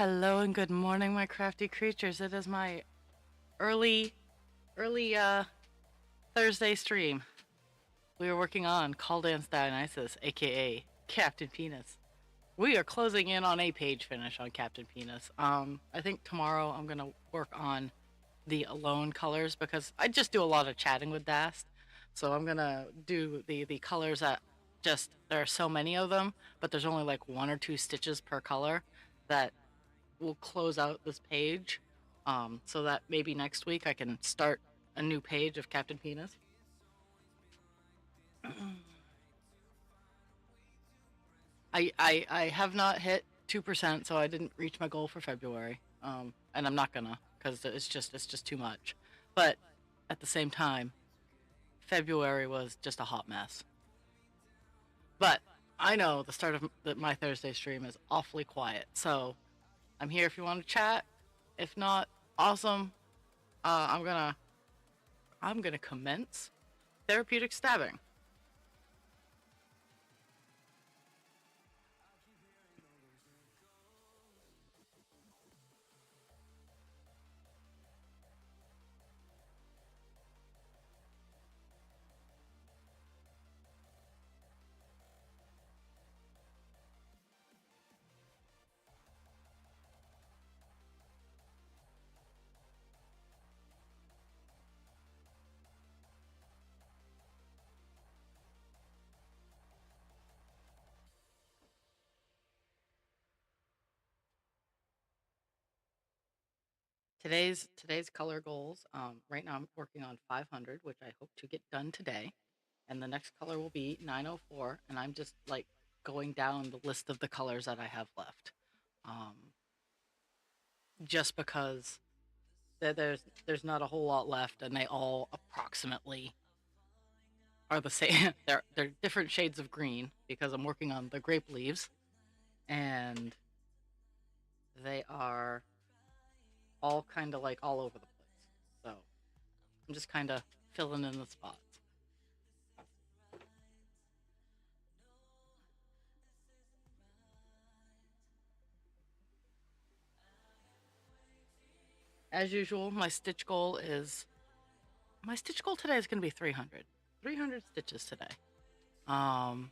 Hello and good morning, my crafty creatures. It is my early, early Thursday stream. We are working on Call Dance Dionysus, aka Captain Penis. We are closing in on a page finish on Captain Penis. I think tomorrow I'm gonna work on the alone colors because I just do a lot of chatting with Dast. So I'm gonna do the colors that just there are so many of them, but there's only like one or two stitches per color that will close out this page, so that maybe next week I can start a new page of Captain Penis. I have not hit 2%, so I didn't reach my goal for February. And I'm not gonna because it's just too much. But at the same time, February was just a hot mess. But I know the start of my Thursday stream is awfully quiet, so I'm here if you want to chat. If not, awesome. Uh, I'm gonna I'm gonna commence therapeutic stabbing. Today's color goals. Right now I'm working on 500, which I hope to get done today, and the next color will be 904. And I'm just like going down the list of the colors that I have left, um, just because there's not a whole lot left, and they all approximately are the same. They're different shades of green because I'm working on the grape leaves, and they are all kind of like all over the place. So I'm just kind of filling in the spots. As usual, my stitch goal today is going to be 300. 300 stitches today. Um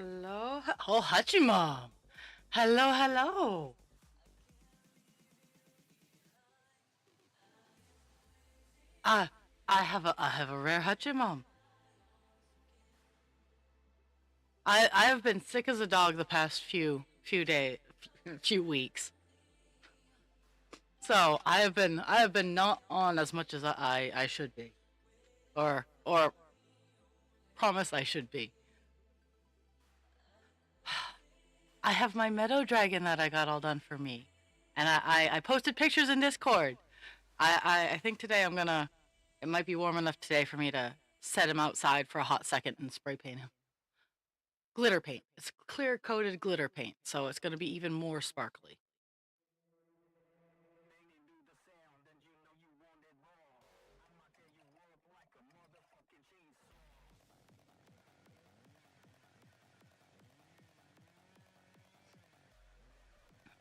Hello. Oh, Hachimom. Hello, hello. Uh, I have a rare Hachimom. I have been sick as a dog the past few days, few weeks. So I have been not on as much as I should be, or promise I should be. I have my meadow dragon that I got all done for me, and I posted pictures in Discord. I think today I'm gonna. It might be warm enough today for me to set him outside for a hot second and spray paint him. Glitter paint. It's clear coated glitter paint, so it's gonna be even more sparkly.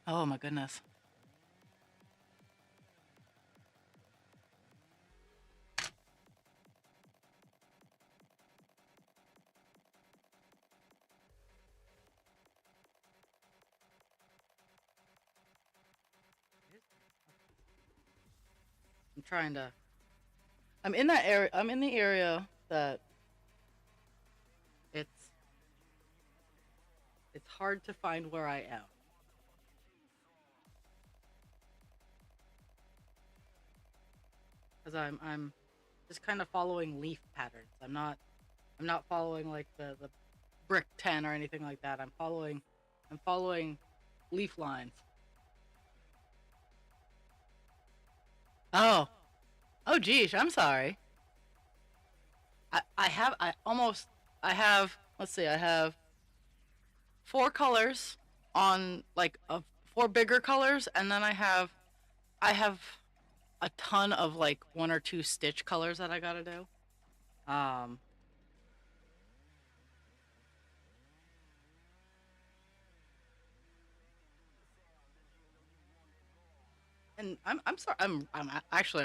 Oh my goodness. I'm trying to. I'm in that area. I'm in the area that it's it's hard to find where I am because I'm just kind of following leaf patterns. I'm not following like the brick 10 or anything like that. I'm following leaf lines. Oh. Oh geez, I'm sorry. I have let's see, I have four colors on like four bigger colors, and then I have a ton of like one or two stitch colors that I gotta do. Um and I'm sorry. I'm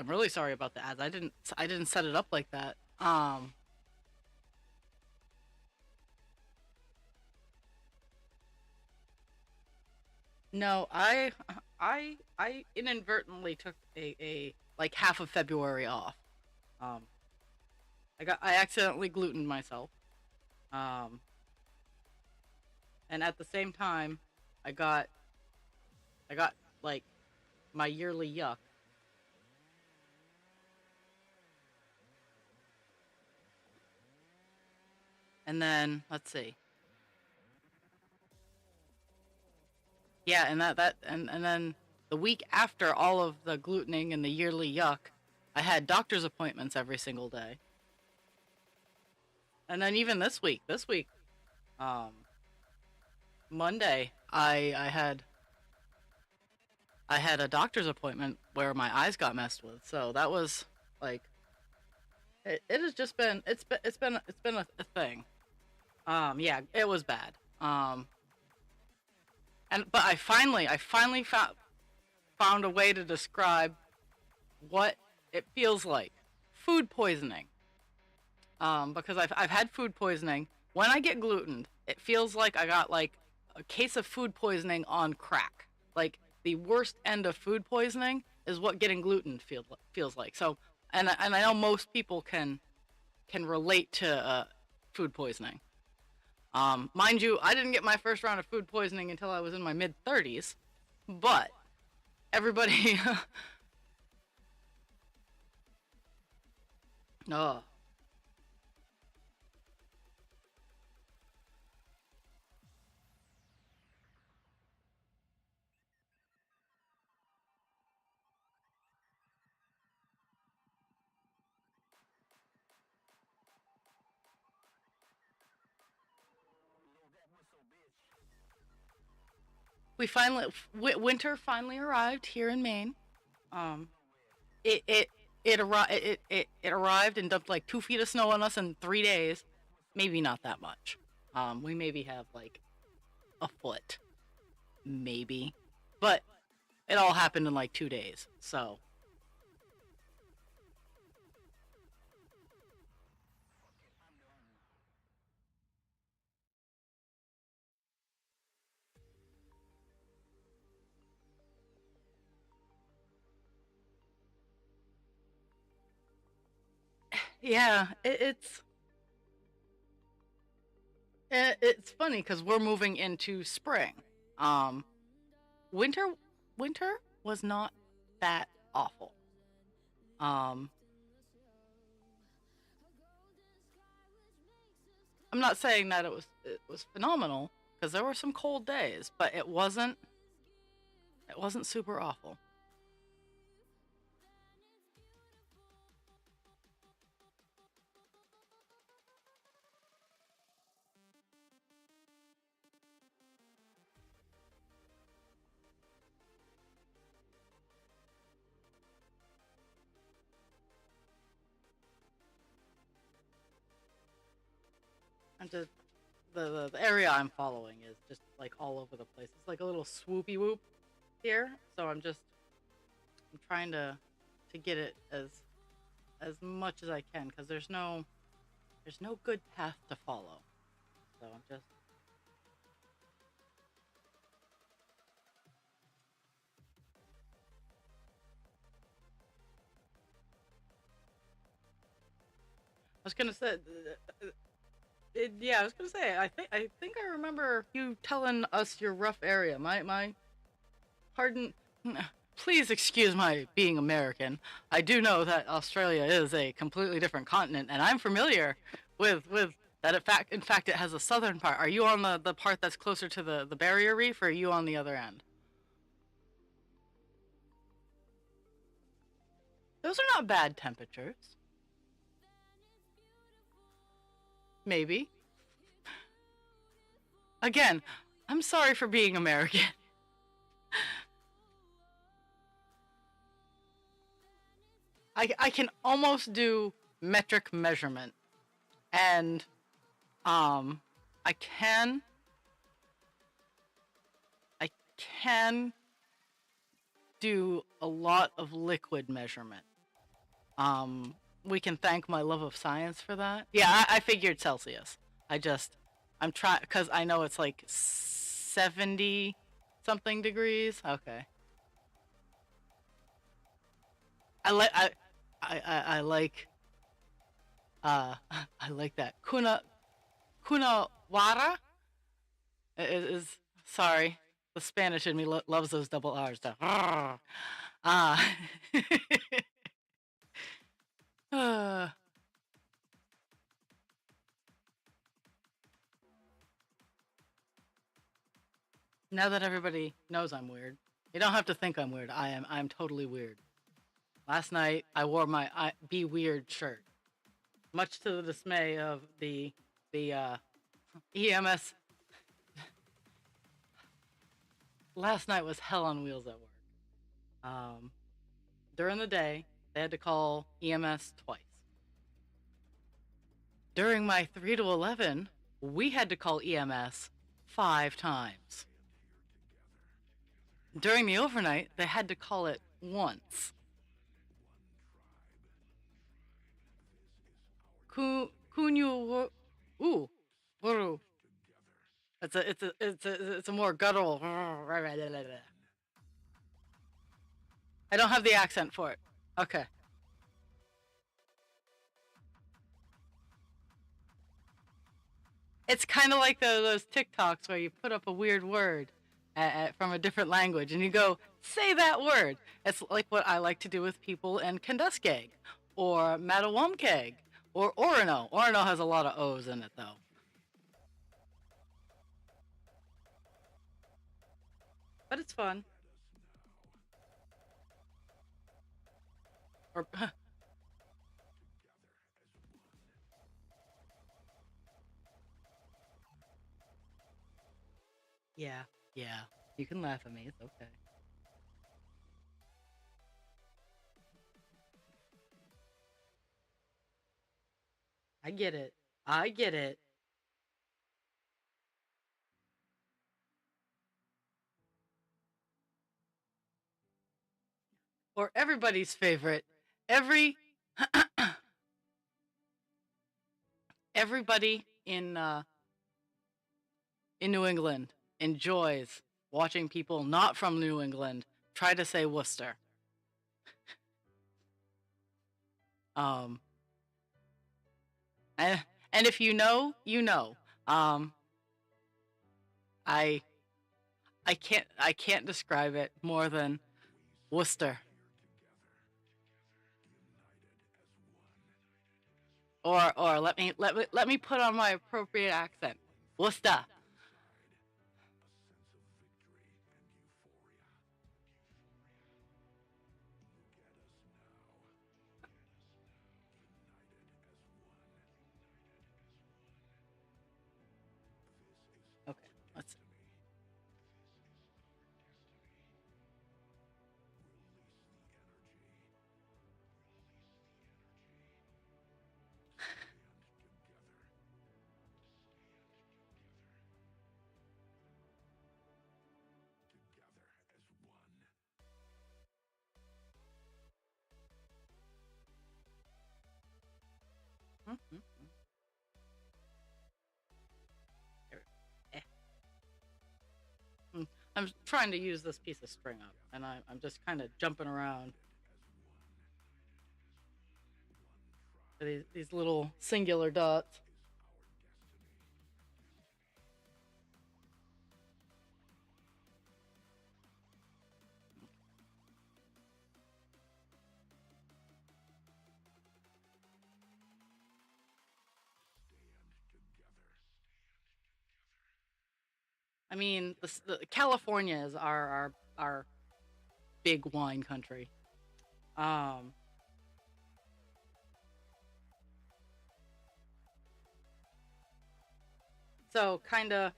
really sorry about the ads. I didn't set it up like that. No, I inadvertently took a like half of February off. Um I accidentally glutened myself. Um and at the same time I got I got like my yearly yuck. And then let's see. Yeah, and and then the week after all of the glutening and the yearly yuck, I had doctor's appointments every single day. And then even this week, um, Monday, I had a doctor's appointment where my eyes got messed with. So that was like it has just been it's been a thing. Yeah, it was bad. And but I finally found a way to describe what it feels like. Food poisoning. Because I've had food poisoning. When I get glutened, it feels like I got like a case of food poisoning on crack. Like the worst end of food poisoning is what getting gluten feels like. So, and I know most people can relate to food poisoning. Mind you, I didn't get my first round of food poisoning until I was in my mid 30s, but everybody, oh, winter finally arrived here in Maine. Um, it arrived and dumped like 2 feet of snow on us in 3 days. Maybe not that much. We maybe have like a foot, maybe, but it all happened in like 2 days. So yeah, it's funny because we're moving into spring. Um, winter winter was not that awful. Um, I'm not saying that it was phenomenal because there were some cold days, but it wasn't super awful. And just the area I'm following is just like all over the place. It's like a little swoopy whoop here, so I'm trying to get it as much as I can because there's no good path to follow. So I'm just I was gonna say yeah, I was gonna say I think I remember you telling us your rough area. My pardon, please excuse my being American. I do know that Australia is a completely different continent, and I'm familiar with that. In fact, it has a southern part. Are you on the part that's closer to the barrier reef, or are you on the other end? Those are not bad temperatures. Maybe. Again, I'm sorry for being American. I can almost do metric measurement, and um, I can I can do a lot of liquid measurement. Um, we can thank my love of science for that. Yeah, I figured Celsius. I just I'm trying because I know it's like 70 something degrees. Okay, I like I like I like that Kunawara is sorry. The Spanish in me loves those double R's. Uh, uh, now that everybody knows I'm weird, you don't have to think I'm weird. I'm totally weird. Last night I wore my Be Weird shirt, much to the dismay of the EMS. Last night was hell on wheels at work. Um, During the day, they had to call EMS twice. During my 3 to 11, we had to call EMS 5 times. During the overnight, they had to call it once. Kunyu, ooh, wuru. It's a more guttural. I don't have the accent for it. Okay. It's kind of like those TikToks where you put up a weird word from a different language and you go, say that word. It's like what I like to do with people in Kenduskeg or Matawamkeg or Orono. Orono has a lot of O's in it though. But it's fun. Or yeah, yeah. You can laugh at me. It's okay. I get it. I get it. Or everybody's favorite. Every everybody in New England enjoys watching people not from New England try to say Worcester. Um, and, and if you know, you know. Um, I I can't describe it more than Worcester. Or let me put on my appropriate accent. Worcester. Mhm. Eh. Mm. I'm trying to use this piece of string up, and I'm just kind of jumping around for these little singular dots. I mean, California is our big wine country. Um, so kind of,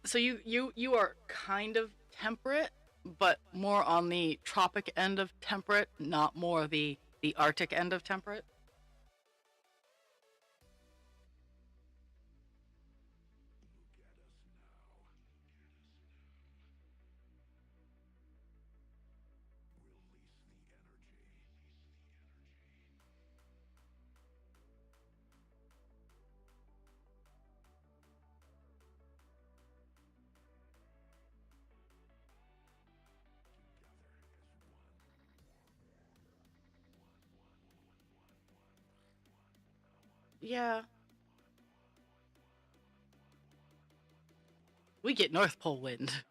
so you are kind of temperate, but more on the tropic end of temperate, not more the Arctic end of temperate. Yeah, we get North Pole wind.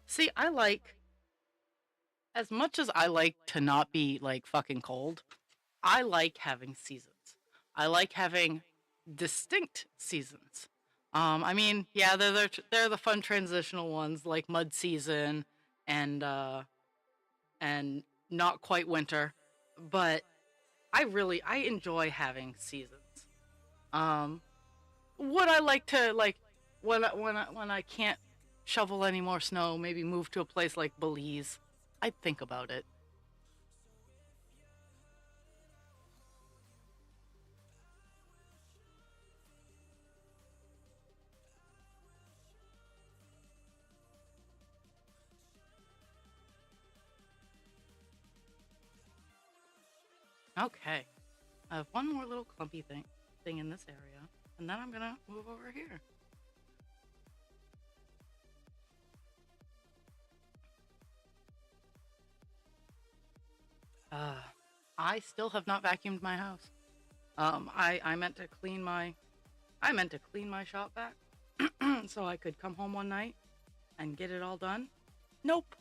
See, I like, as much as I like to not be like fucking cold, I like having seasons. I like having distinct seasons. I mean, yeah, they're the fun transitional ones like mud season and uh and not quite winter, but I enjoy having seasons. Um, would I like to like when I can't shovel any more snow, maybe move to a place like Belize? I'd think about it. Okay, I have one more little clumpy thing in this area, and then I'm gonna move over here. Uh, I still have not vacuumed my house. I meant to clean my shop back so I could come home one night and get it all done. Nope.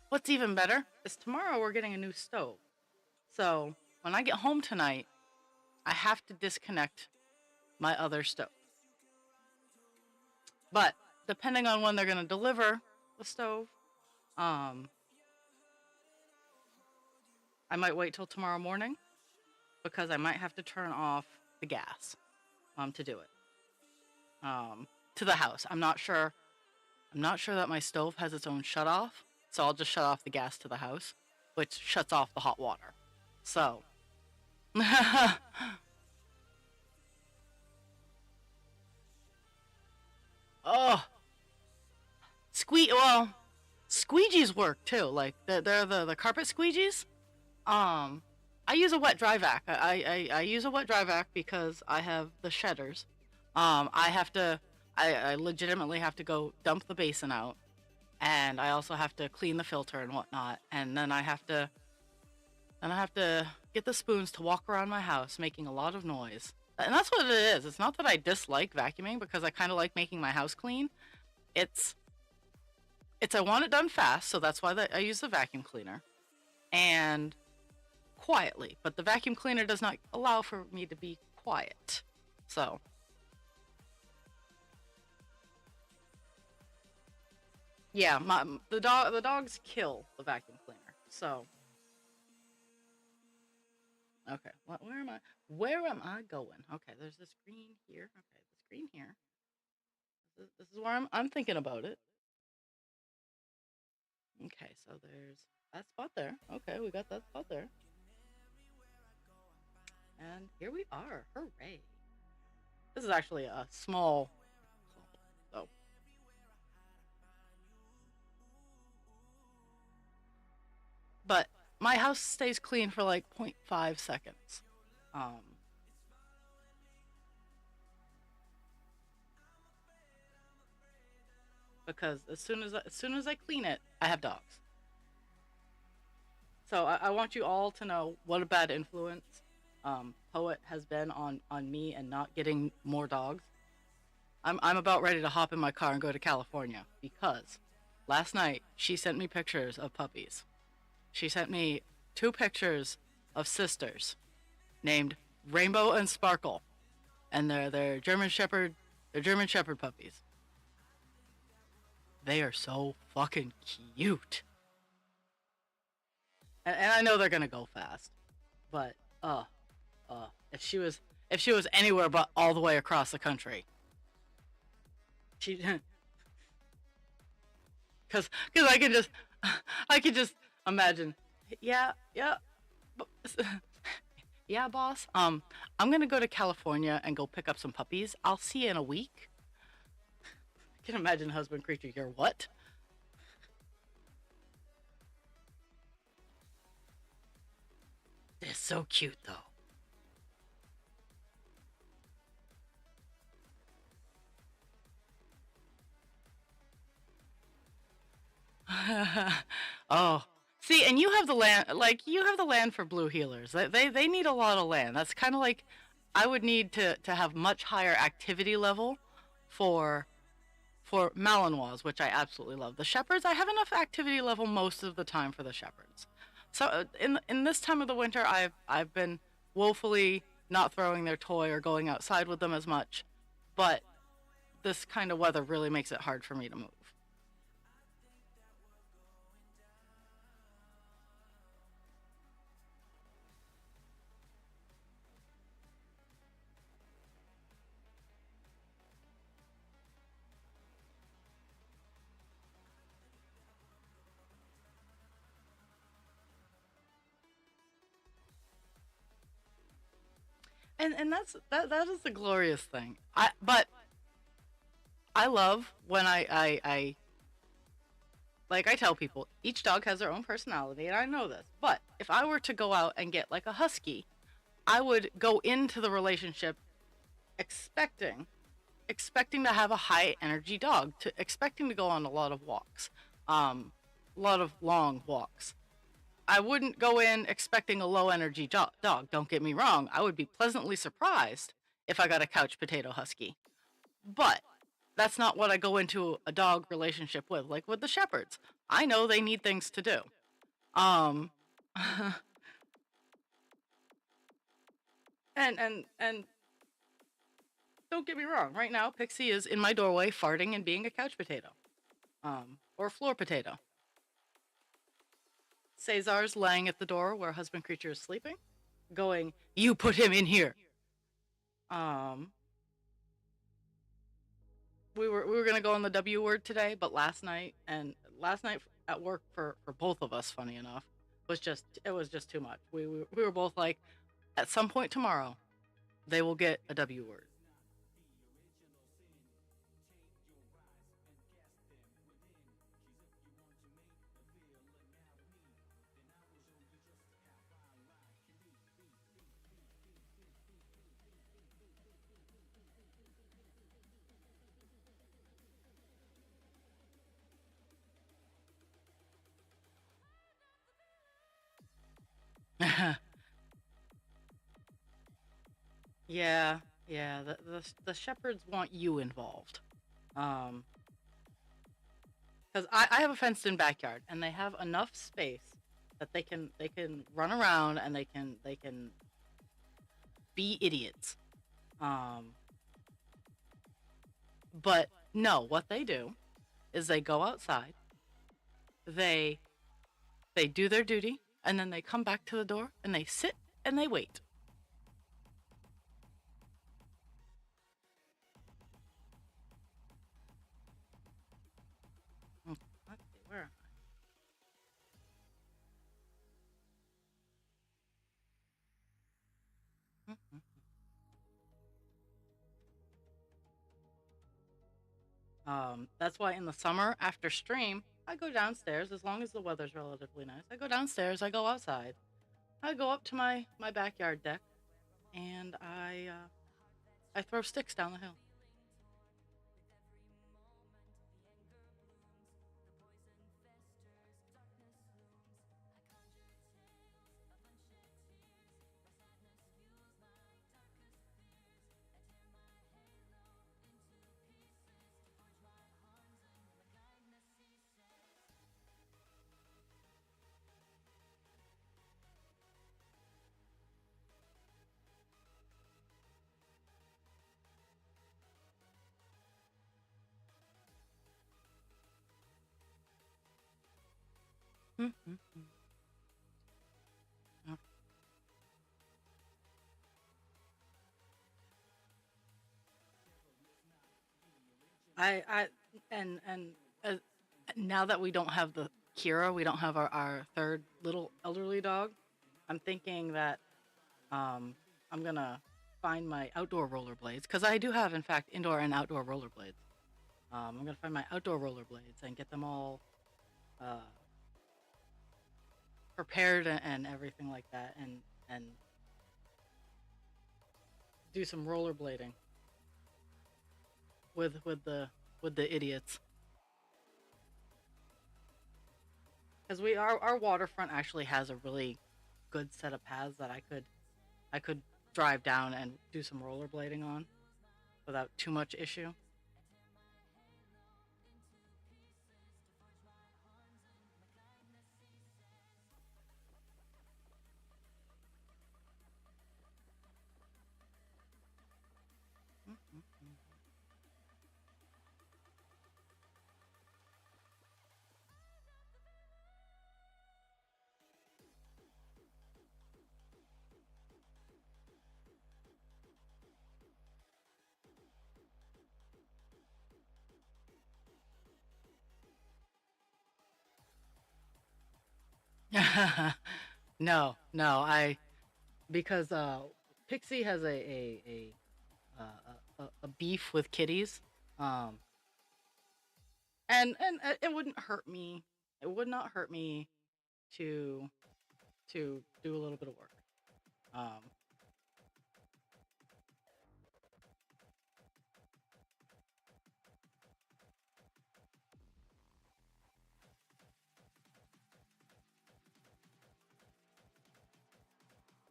What's even better is tomorrow we're getting a new stove. So when I get home tonight, I have to disconnect my other stove. But depending on when they're going to deliver the stove, um, I might wait till tomorrow morning because I might have to turn off the gas to do it to the house. I'm not sure. I'm not sure that my stove has its own shut off, so I'll just shut off the gas to the house, which shuts off the hot water. So, oh, well, squeegees work too. Like they're the carpet squeegees. Um, I use a wet dry vac. I use a wet dry vac because I have the shedders. I have to. I legitimately have to go dump the basin out, and I also have to clean the filter and whatnot. And then I have to get the spoons to walk around my house, making a lot of noise. And that's what it is. It's not that I dislike vacuuming because I kind of like making my house clean. It's I want it done fast, so that's why I use the vacuum cleaner and quietly. But the vacuum cleaner does not allow for me to be quiet. So yeah, the dogs kill the vacuum cleaner. So Okay, where am I? Where am I going? Okay, there's this green here. Okay, this green here. This is where I'm thinking about it. Okay, so there's that spot there. Okay, we got that spot there. And here we are. Hooray. This is actually a small clump, so. But my house stays clean for like 0.5 seconds. Um, because as soon as I clean it, I have dogs. So I want you all to know what a bad influence Poet has been on me and not getting more dogs. I'm about ready to hop in my car and go to California because last night she sent me pictures of puppies. She sent me two pictures of sisters named Rainbow and Sparkle, and they're German Shepherd puppies. They are so fucking cute, and I know they're gonna go fast, but if she was anywhere but all the way across the country, she because I can just imagine. Yeah, yeah, yeah, boss. I'm gonna go to California and go pick up some puppies. I'll see you in a week. I can imagine husband creature. You're what? They're so cute though. Oh, see, and you have the land, like you have the land for blue healers. They need a lot of land. That's kind of like I would need to have much higher activity level for Malinois, which I absolutely love. The shepherds, I have enough activity level most of the time for the shepherds. So in this time of the winter, I've been woefully not throwing their toy or going outside with them as much, but this kind of weather really makes it hard for me to move. And that is the glorious thing. I love when I like I tell people each dog has their own personality and I know this. But if I were to go out and get like a husky, I would go into the relationship expecting expecting to have a high energy dog, to expecting to go on a lot of walks. A lot of long walks. I wouldn't go in expecting a low energy dog. Don't get me wrong. I would be pleasantly surprised if I got a couch potato husky. But that's not what I go into a dog relationship with. Like with the shepherds, I know they need things to do. Um, and don't get me wrong. Right now, Pixie is in my doorway, farting and being a couch potato, or a floor potato. Cesar's lying at the door where husband creature is sleeping, going, "You put him in here." Um, we were gonna go on the W word today, but last night at work for both of us, funny enough, it was just too much. We were both like, at some point tomorrow, they will get a W word. Yeah, yeah. The shepherds want you involved. Um, because I have a fenced in backyard and they have enough space that they can run around and they can be idiots. Um, but no, what they do is they go outside, they they do their duty, and then they come back to the door and they sit and they wait. That's why in the summer after stream, I go downstairs as long as the weather's relatively nice. I go downstairs, I go outside, I go up to my backyard deck, and I throw sticks down the hill. Mm-hmm. I and now that we don't have the Kira, we don't have our third little elderly dog. I'm thinking that I'm gonna find my outdoor rollerblades because I do have, in fact, indoor and outdoor rollerblades. I'm gonna find my outdoor rollerblades and get them all uh, prepared and everything like that, and do some rollerblading with the idiots. Because our waterfront actually has a really good set of paths that I could drive down and do some rollerblading on without too much issue. No, no, I because Pixie has a beef with kitties, um, and it wouldn't hurt me. It would not hurt me to do a little bit of work. Um,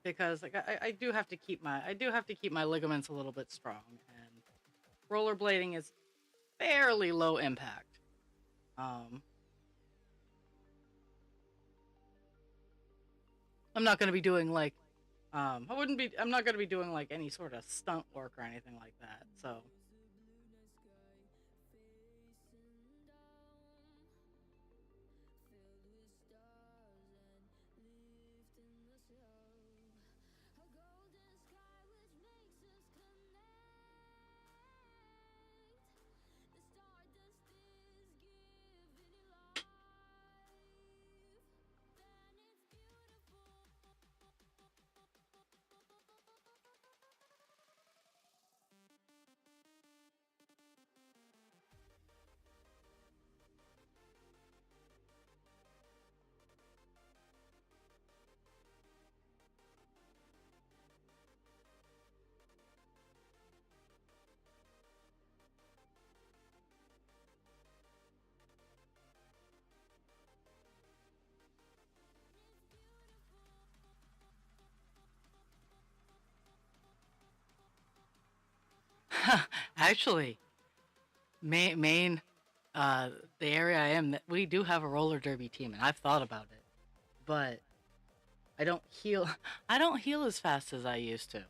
because like I do have to keep my ligaments a little bit strong, and rollerblading is fairly low impact. Um, I'm not going to be doing like I'm not going to be doing like any sort of stunt work or anything like that. So actually, Maine, the area I am, we do have a roller derby team, and I've thought about it, but I don't heal. I don't heal as fast as I used to.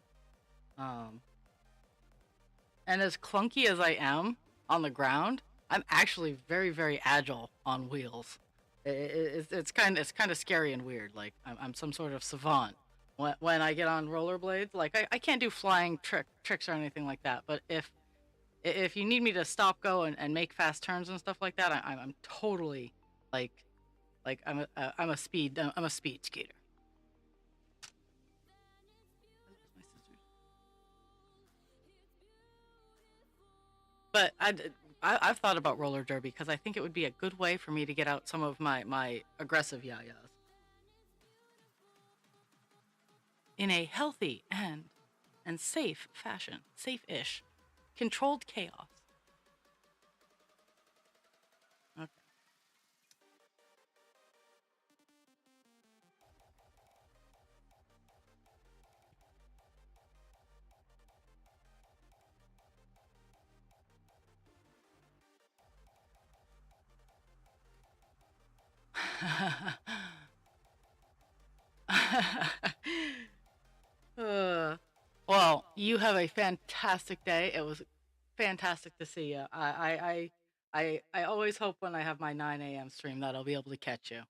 Um, and as clunky as I am on the ground, I'm actually very, very agile on wheels. It's kind of scary and weird. Like I'm some sort of savant when I get on rollerblades. Like I can't do flying tricks or anything like that. But if you need me to stop, go, and make fast turns and stuff like that, I'm totally like I'm a speed skater. But I've thought about roller derby because I think it would be a good way for me to get out some of my aggressive yayas in a healthy and safe fashion, safe-ish, controlled chaos. Uh, well, you have a fantastic day. It was fantastic to see you. I always hope when I have my 9 a.m. stream that I'll be able to catch you.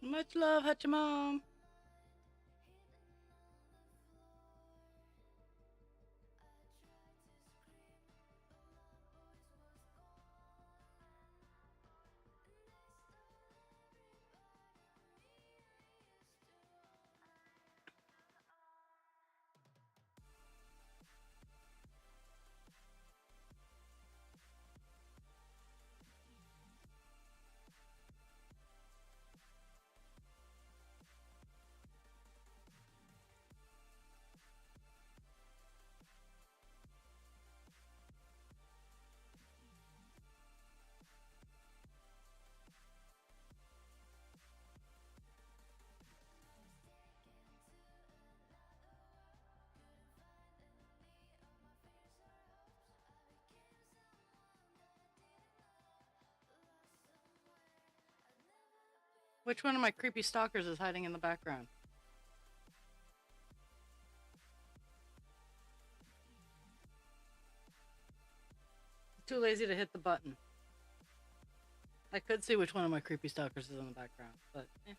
Much love, Hachimom. Which one of my creepy stalkers is hiding in the background? Too lazy to hit the button. I could see which one of my creepy stalkers is in the background, but eh.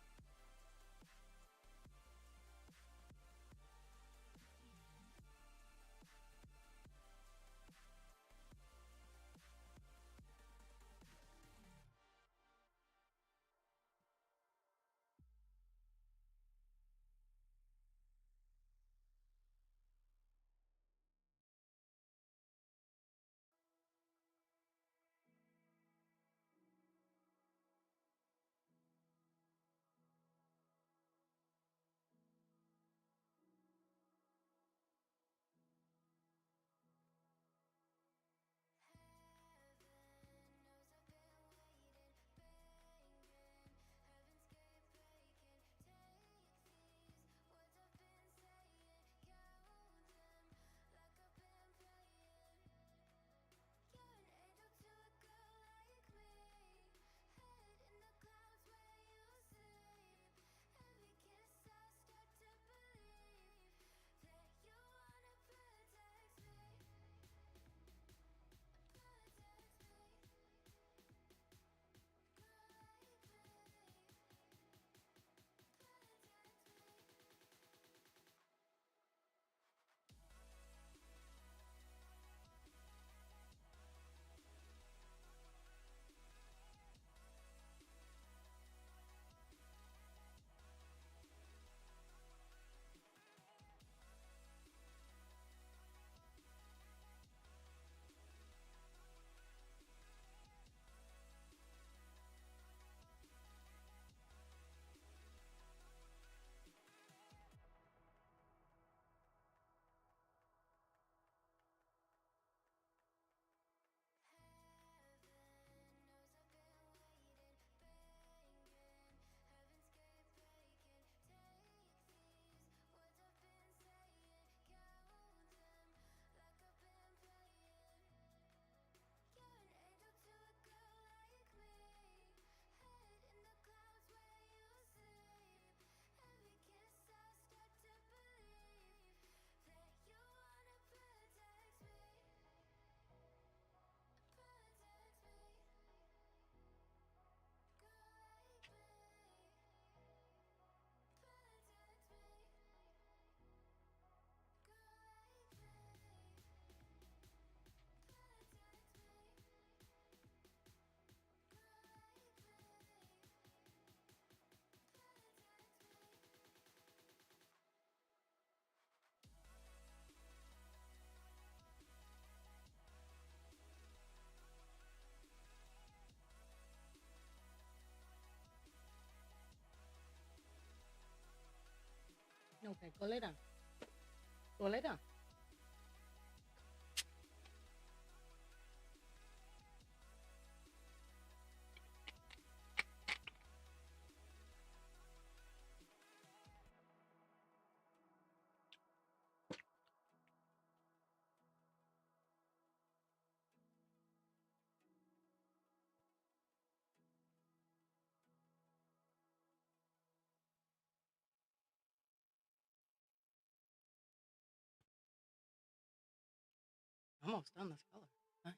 Okay, go lay down. Go lay down. Almost done this color. Nice.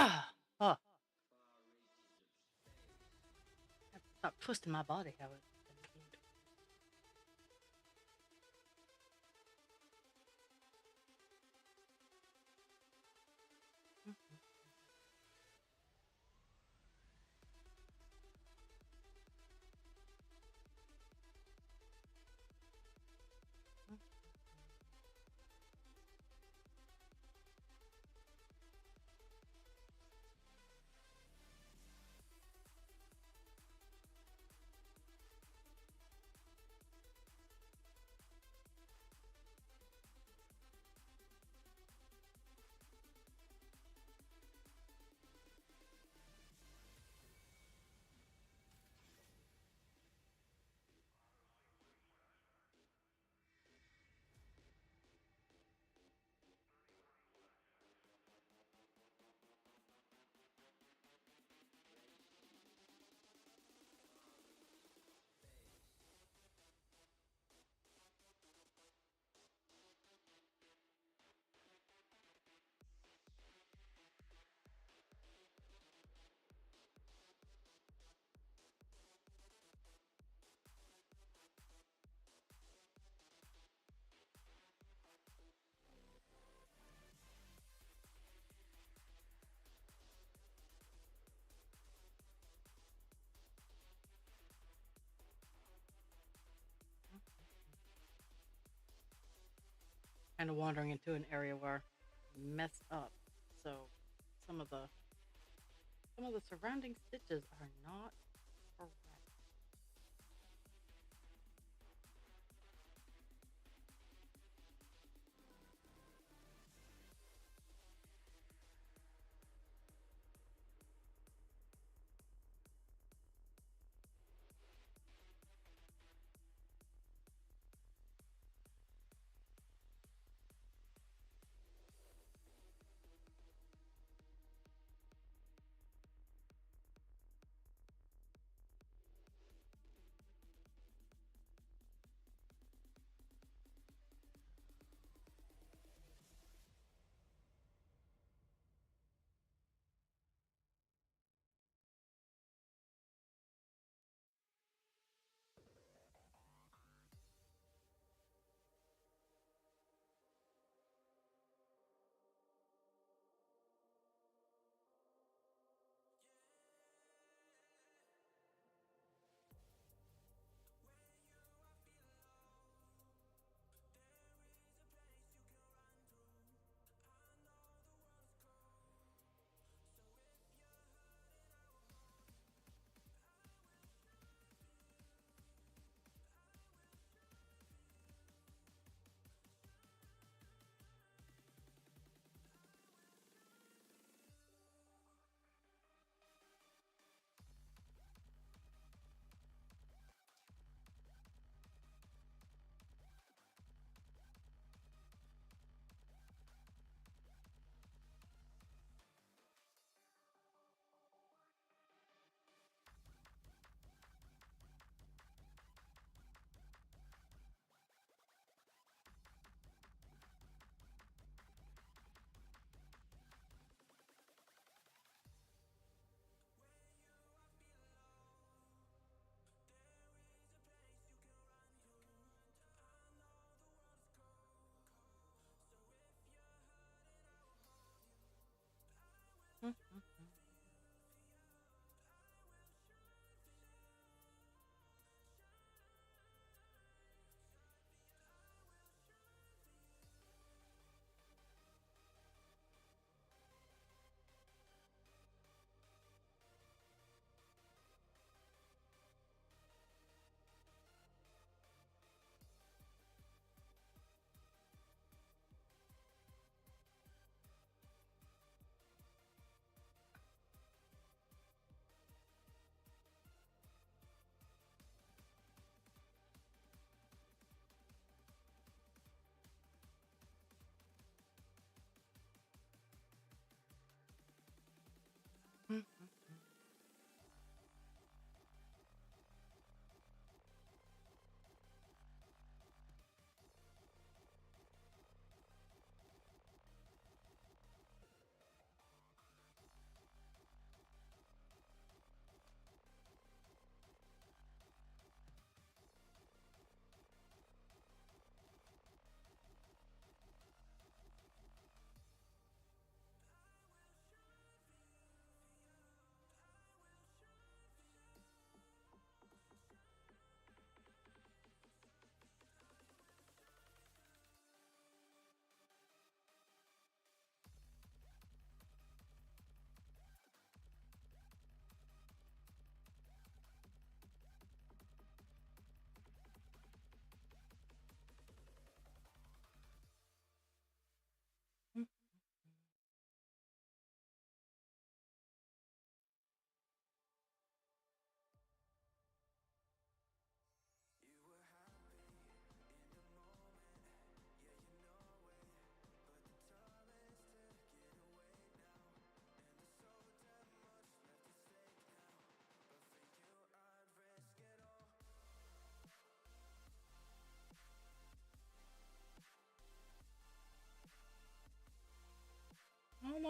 Ah, oh, I have to stop twisting my body. How it. Kind of wandering into an area where I messed up. So some of the surrounding stitches are not correct.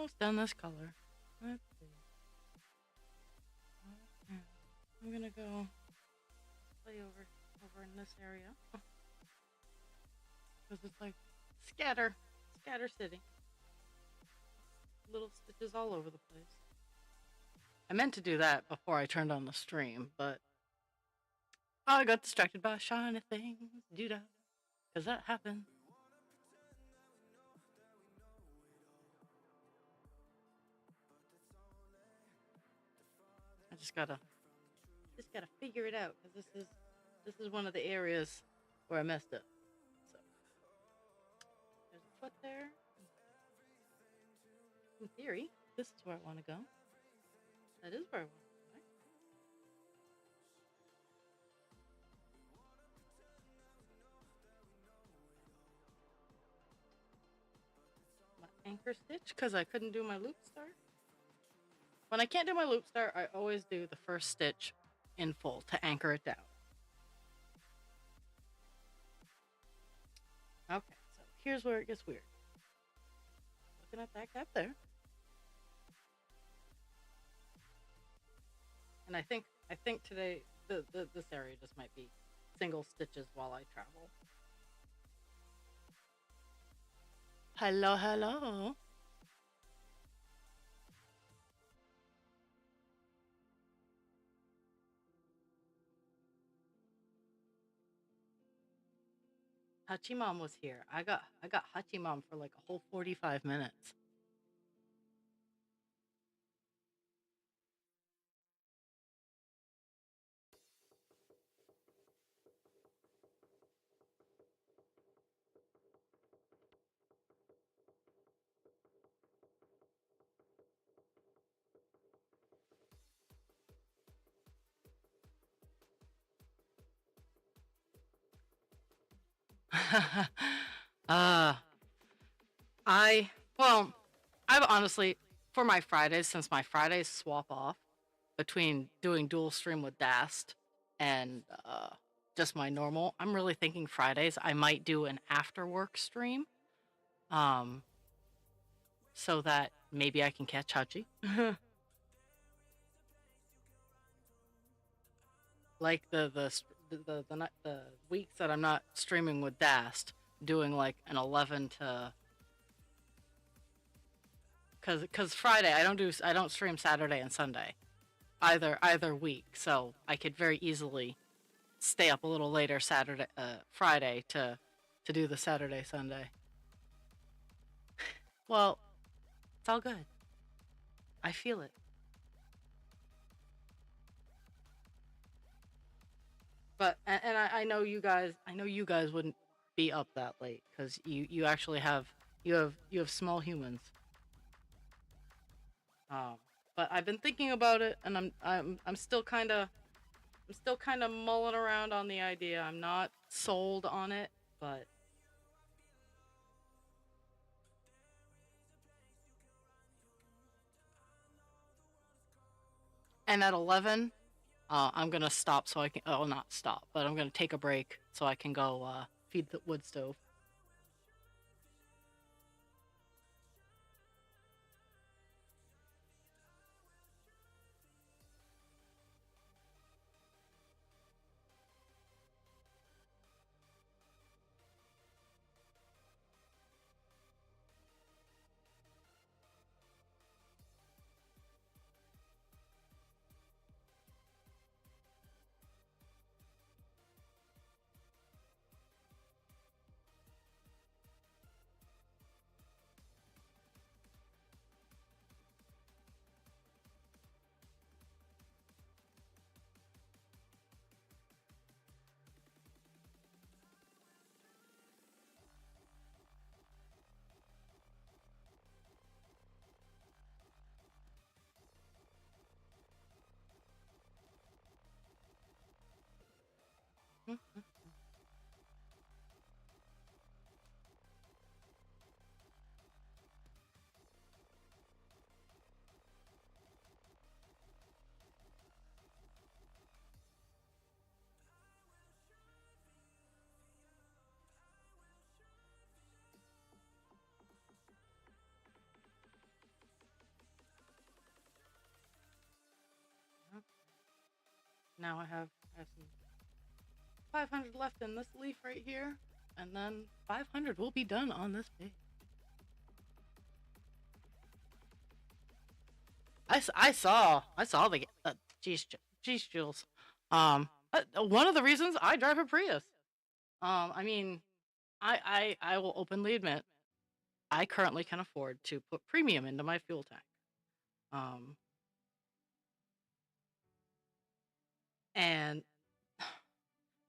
almost done this color. Let's see. Okay. I'm gonna go play over in this area because it's like scatter city, little stitches all over the place. I meant to do that before I turned on the stream, but I got distracted by shiny things, do-da, because that happened. I just gotta figure it out because this is one of the areas where I messed up. So there's a foot there. In theory, this is where I want to go. That is where I want to go. Right? My anchor stitch because I couldn't do my loop start. When I can't do my loop start, I always do the first stitch in full to anchor it down. Okay, so here's where it gets weird. Looking at that gap there. And I think today this area just might be single stitches while I travel. Hello, hello. Hachimam was here. I got Hachimam for like a whole 45 minutes. uh I've honestly, for my Fridays, since my Fridays swap off between doing dual stream with Dast and just my normal, I'm really thinking Fridays I might do an after work stream, so that maybe I can catch Hachi. Like the weeks that I'm not streaming with Dast, doing like an 11 to, cause Friday I don't stream Saturday and Sunday either week, so I could very easily stay up a little later Friday to do the Saturday Sunday. Well, it's all good. I feel it. But and I know you guys wouldn't be up that late because you actually have you have small humans. But I've been thinking about it, and I'm still kind of mulling around on the idea. I'm not sold on it, but and at 11, I'm gonna stop so I can. Oh, not stop, but I'm gonna take a break so I can go feed the wood stove. Now I have some 500 left in this leaf right here, and then 500 will be done on this page. I saw the geez, Jules. One of the reasons I drive a Prius. I mean, I will openly admit I currently can afford to put premium into my fuel tank. Um, and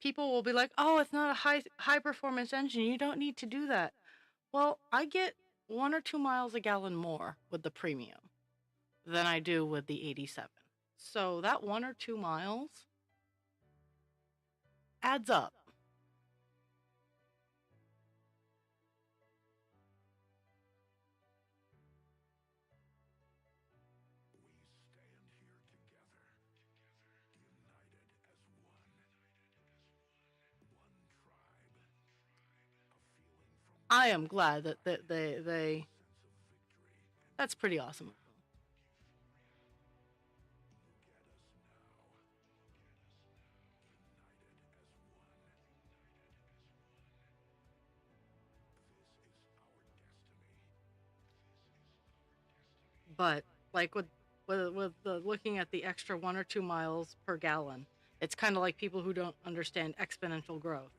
people will be like, "Oh, it's not a high performance engine. You don't need to do that." Well, I get 1 or 2 miles a gallon more with the premium than I do with the 87. So that 1 or 2 miles adds up. I am glad that they that's pretty awesome. But like with the looking at the extra 1 or 2 miles per gallon, it's kind of like people who don't understand exponential growth.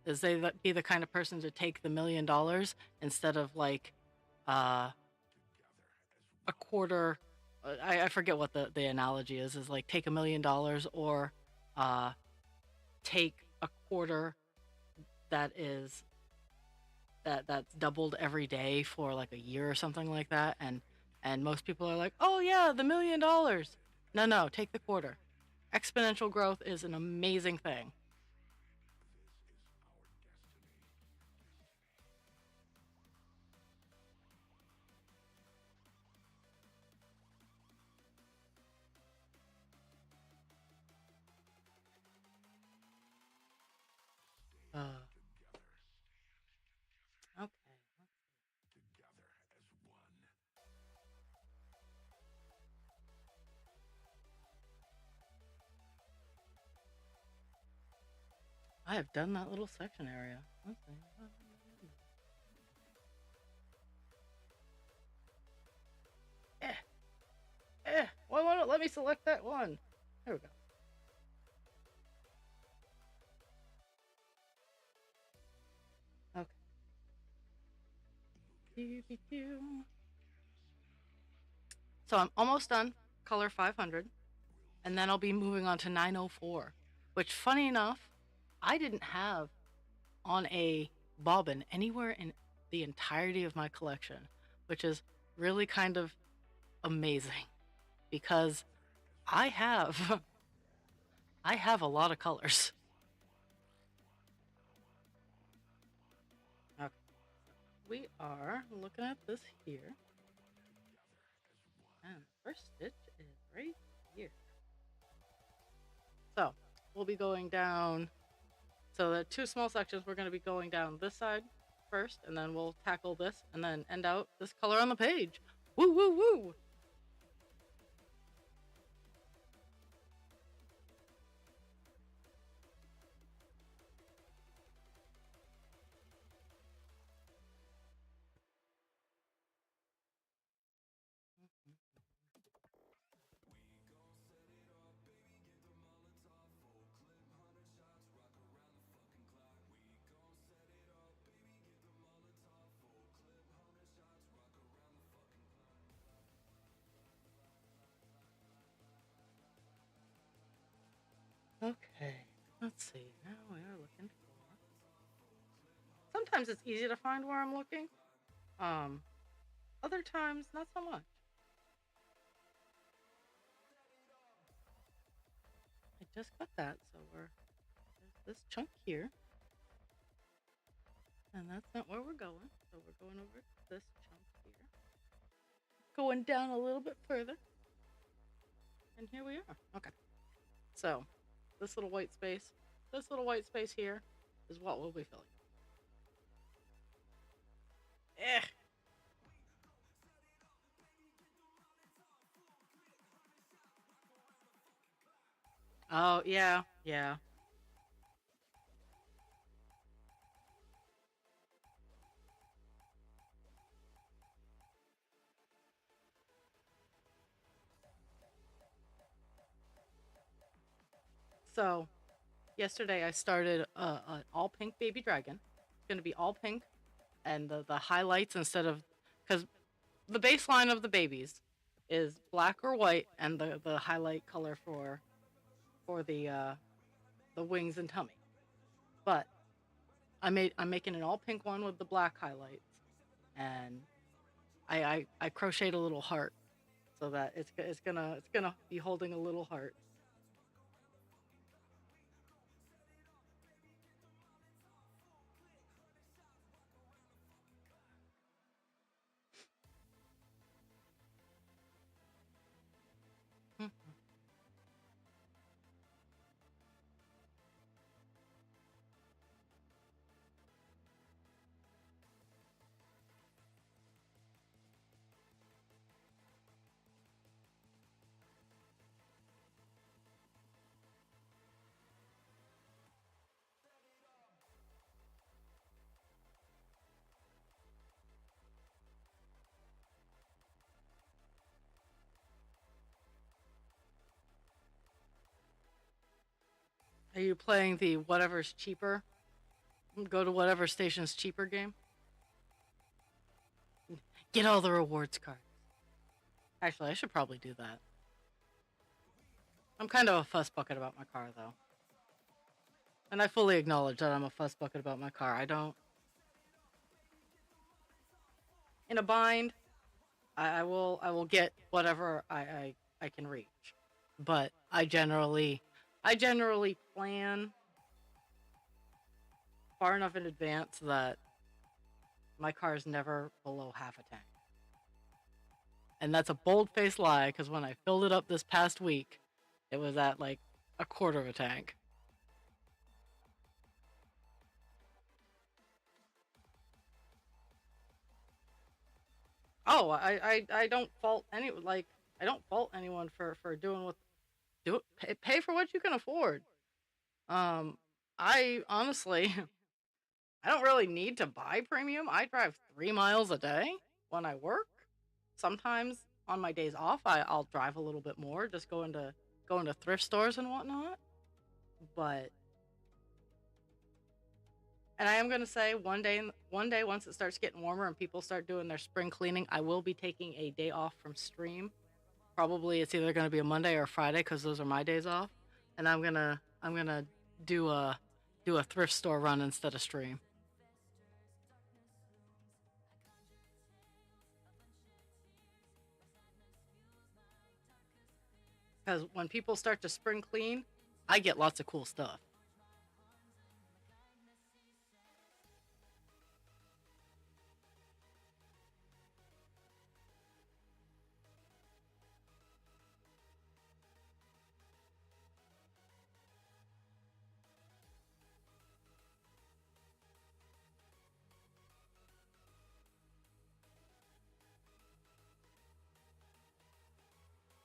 Is they be the kind of person to take the $1 million instead of like uh, a quarter. I forget what the analogy is like take $1 million or uh, take a quarter that is that's doubled every day for like a year or something like that, and most people are like, oh yeah, the $1 million. No, take the quarter. Exponential growth is an amazing thing. uh okay, I have done that little section area. Let's see. eh Why won't it let me select that one? There we go. Okay. So I'm almost done color 500, and then I'll be moving on to 904, which, funny enough, I didn't have on a bobbin anywhere in the entirety of my collection, which is really kind of amazing because I have I have a lot of colors. Okay. We are looking at this here, and the first stitch is right here. So we'll be going down. So the two small sections, we're going to be going down this side first, and then we'll tackle this, and then end out this color on the page. Woo, woo, woo! Okay, let's see. Now we are looking for. Sometimes it's easy to find where I'm looking. Um, Other times not so much. I just got that, so there's this chunk here, and that's not where we're going. So we're going over this chunk here, going down a little bit further, and here we are. Okay, so this little white space here is what we'll be filling. Eh. Oh, yeah, yeah. So, yesterday I started an all pink baby dragon. It's going to be all pink, and the highlights instead of, because the baseline of the babies is black or white, and the highlight color for the wings and tummy. But I'm making an all pink one with the black highlights, and I crocheted a little heart so that it's gonna be holding a little heart. Are you playing the whatever's cheaper? Go to whatever station's cheaper game. Get all the rewards cards. Actually, I should probably do that. I'm kind of a fuss bucket about my car, though. And I fully acknowledge that I'm a fuss bucket about my car. I don't. In a bind, I will get whatever I can reach. But I generally plan far enough in advance that my car is never below half a tank. And that's a bold faced lie because when I filled it up this past week, it was at like a quarter of a tank. Oh, I don't fault I don't fault anyone for doing what do it. Pay for what you can afford. Um, I honestly I don't really need to buy premium. I drive 3 miles a day when I work. Sometimes on my days off, I'll drive a little bit more, just go into thrift stores and whatnot. But and I am gonna say one day once it starts getting warmer and people start doing their spring cleaning, I will be taking a day off from stream. Probably it's either gonna be a Monday or a Friday because those are my days off, and I'm gonna do a do a thrift store run instead of stream. Because when people start to spring clean, I get lots of cool stuff.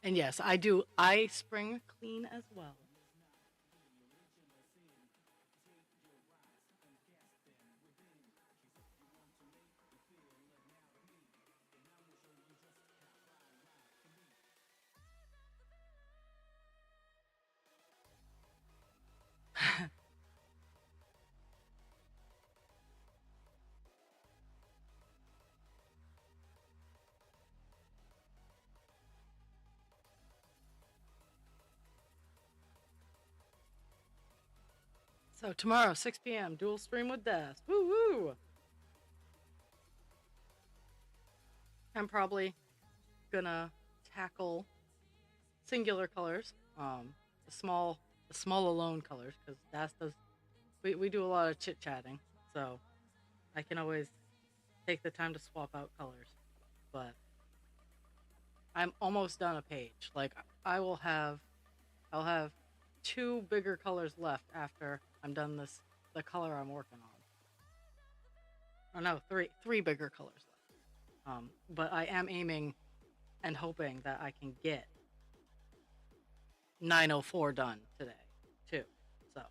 And yes, I do. I spring clean as well. So tomorrow, 6 p.m., dual stream with Des. Woo woo! I'm probably gonna tackle singular colors, the small, the small alone colors, because Das does. We do a lot of chit chatting, so I can always take the time to swap out colors. But I'm almost done a page. Like I will have, I'll have two bigger colors left after I'm done this. The color I'm working on. Oh no, three bigger colors left. But I am aiming and hoping that I can get 9:04 done today, too. So,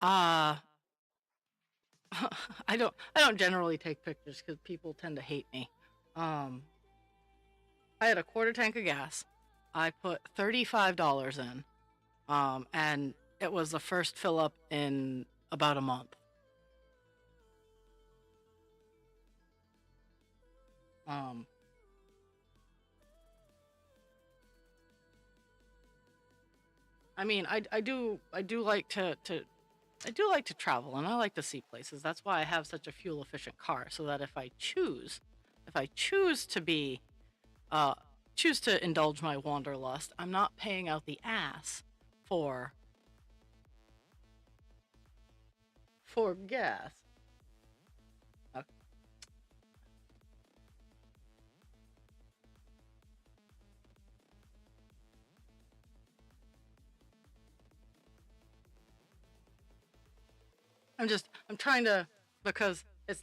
uh I don't generally take pictures because people tend to hate me. Um, I had a quarter tank of gas. I put $35 in, and it was the first fill up in about a month. Um, I mean, I do like to I do like to travel and I like to see places. That's why I have such a fuel efficient car, so that if I choose to be uh choose to indulge my wanderlust, I'm not paying out the ass for gas. Uh, I'm trying to, because it's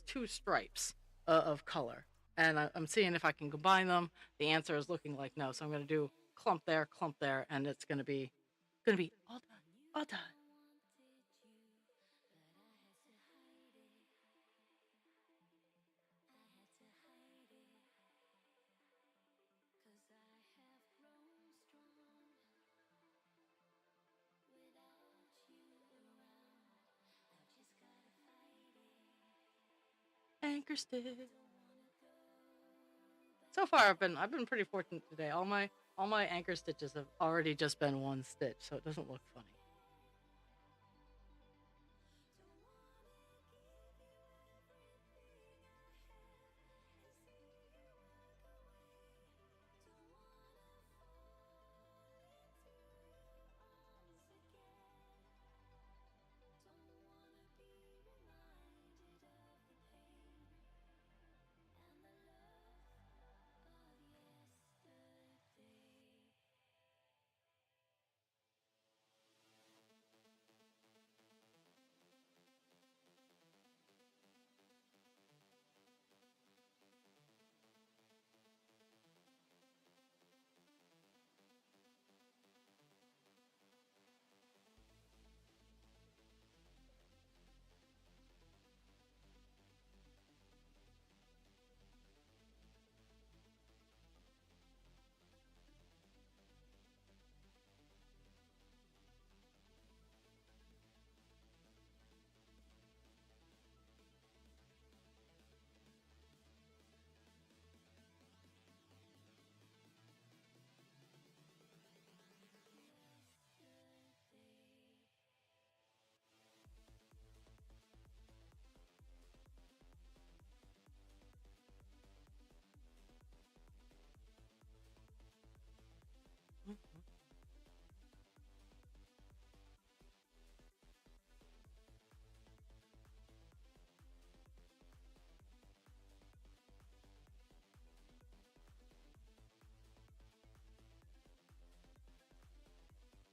two stripes of color, and I'm seeing if I can combine them. The answer is looking like no, so I'm gonna do clump there, and it's gonna be all done, all done. Anchor stick. So far, I've been pretty fortunate today. All my anchor stitches have already just been one stitch, so it doesn't look funny.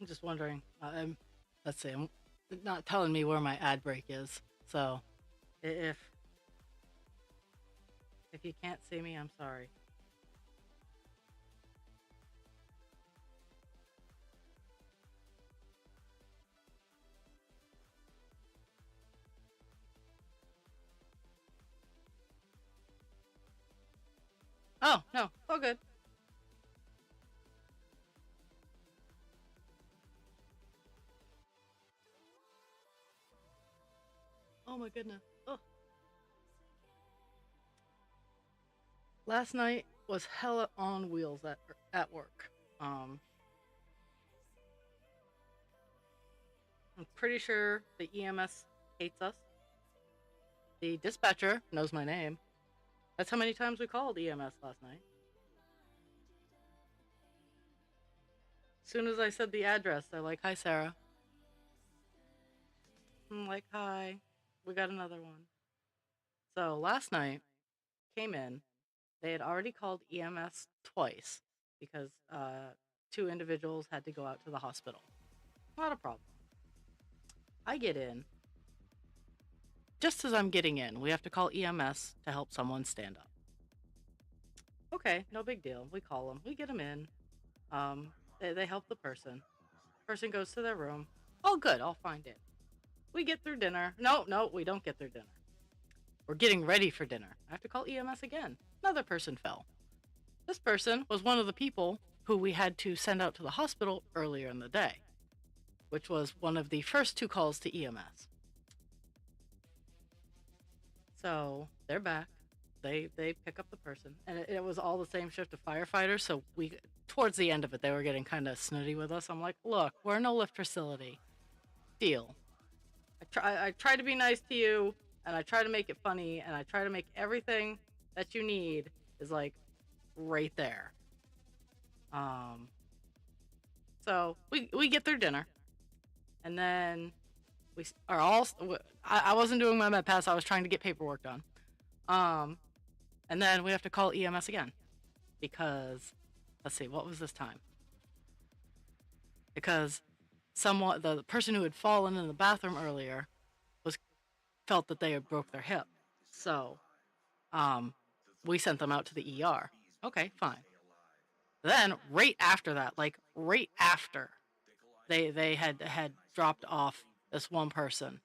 I'm just wondering. Let's see. I'm not telling me where my ad break is. So if you can't see me, I'm sorry. Oh no, all good. Oh my goodness. Oh, last night was hella on wheels at work. Um, I'm pretty sure the EMS hates us. The dispatcher knows my name. That's how many times we called EMS last night. As soon as I said the address, they're like, "Hi, Sarah." I'm like, "Hi, we got another one." So last night came in. They had already called EMS twice because two individuals had to go out to the hospital. Not a problem. I get in. Just as I'm getting in, we have to call EMS to help someone stand up. Okay, no big deal. We call them. We get them in. They help the person. Person goes to their room. All good. I'll find it. We get through dinner. No, we don't get through dinner. We're getting ready for dinner. I have to call EMS again. Another person fell. This person was one of the people who we had to send out to the hospital earlier in the day, which was one of the first two calls to EMS. So they're back. They pick up the person, and it was all the same shift of firefighters. So towards the end of it, they were getting kind of snooty with us. I'm like, look, we're no lift facility. Deal. I try to be nice to you, and I try to make it funny, and I try to make everything that you need is like right there. So we get through dinner, and then we are all. I wasn't doing my med pass. I was trying to get paperwork done. And then we have to call EMS again because, let's see, what was this time? Because the person who had fallen in the bathroom earlier felt that they had broke their hip. So, we sent them out to the ER. Okay, fine. Then right after that, like right after they had dropped off this one person,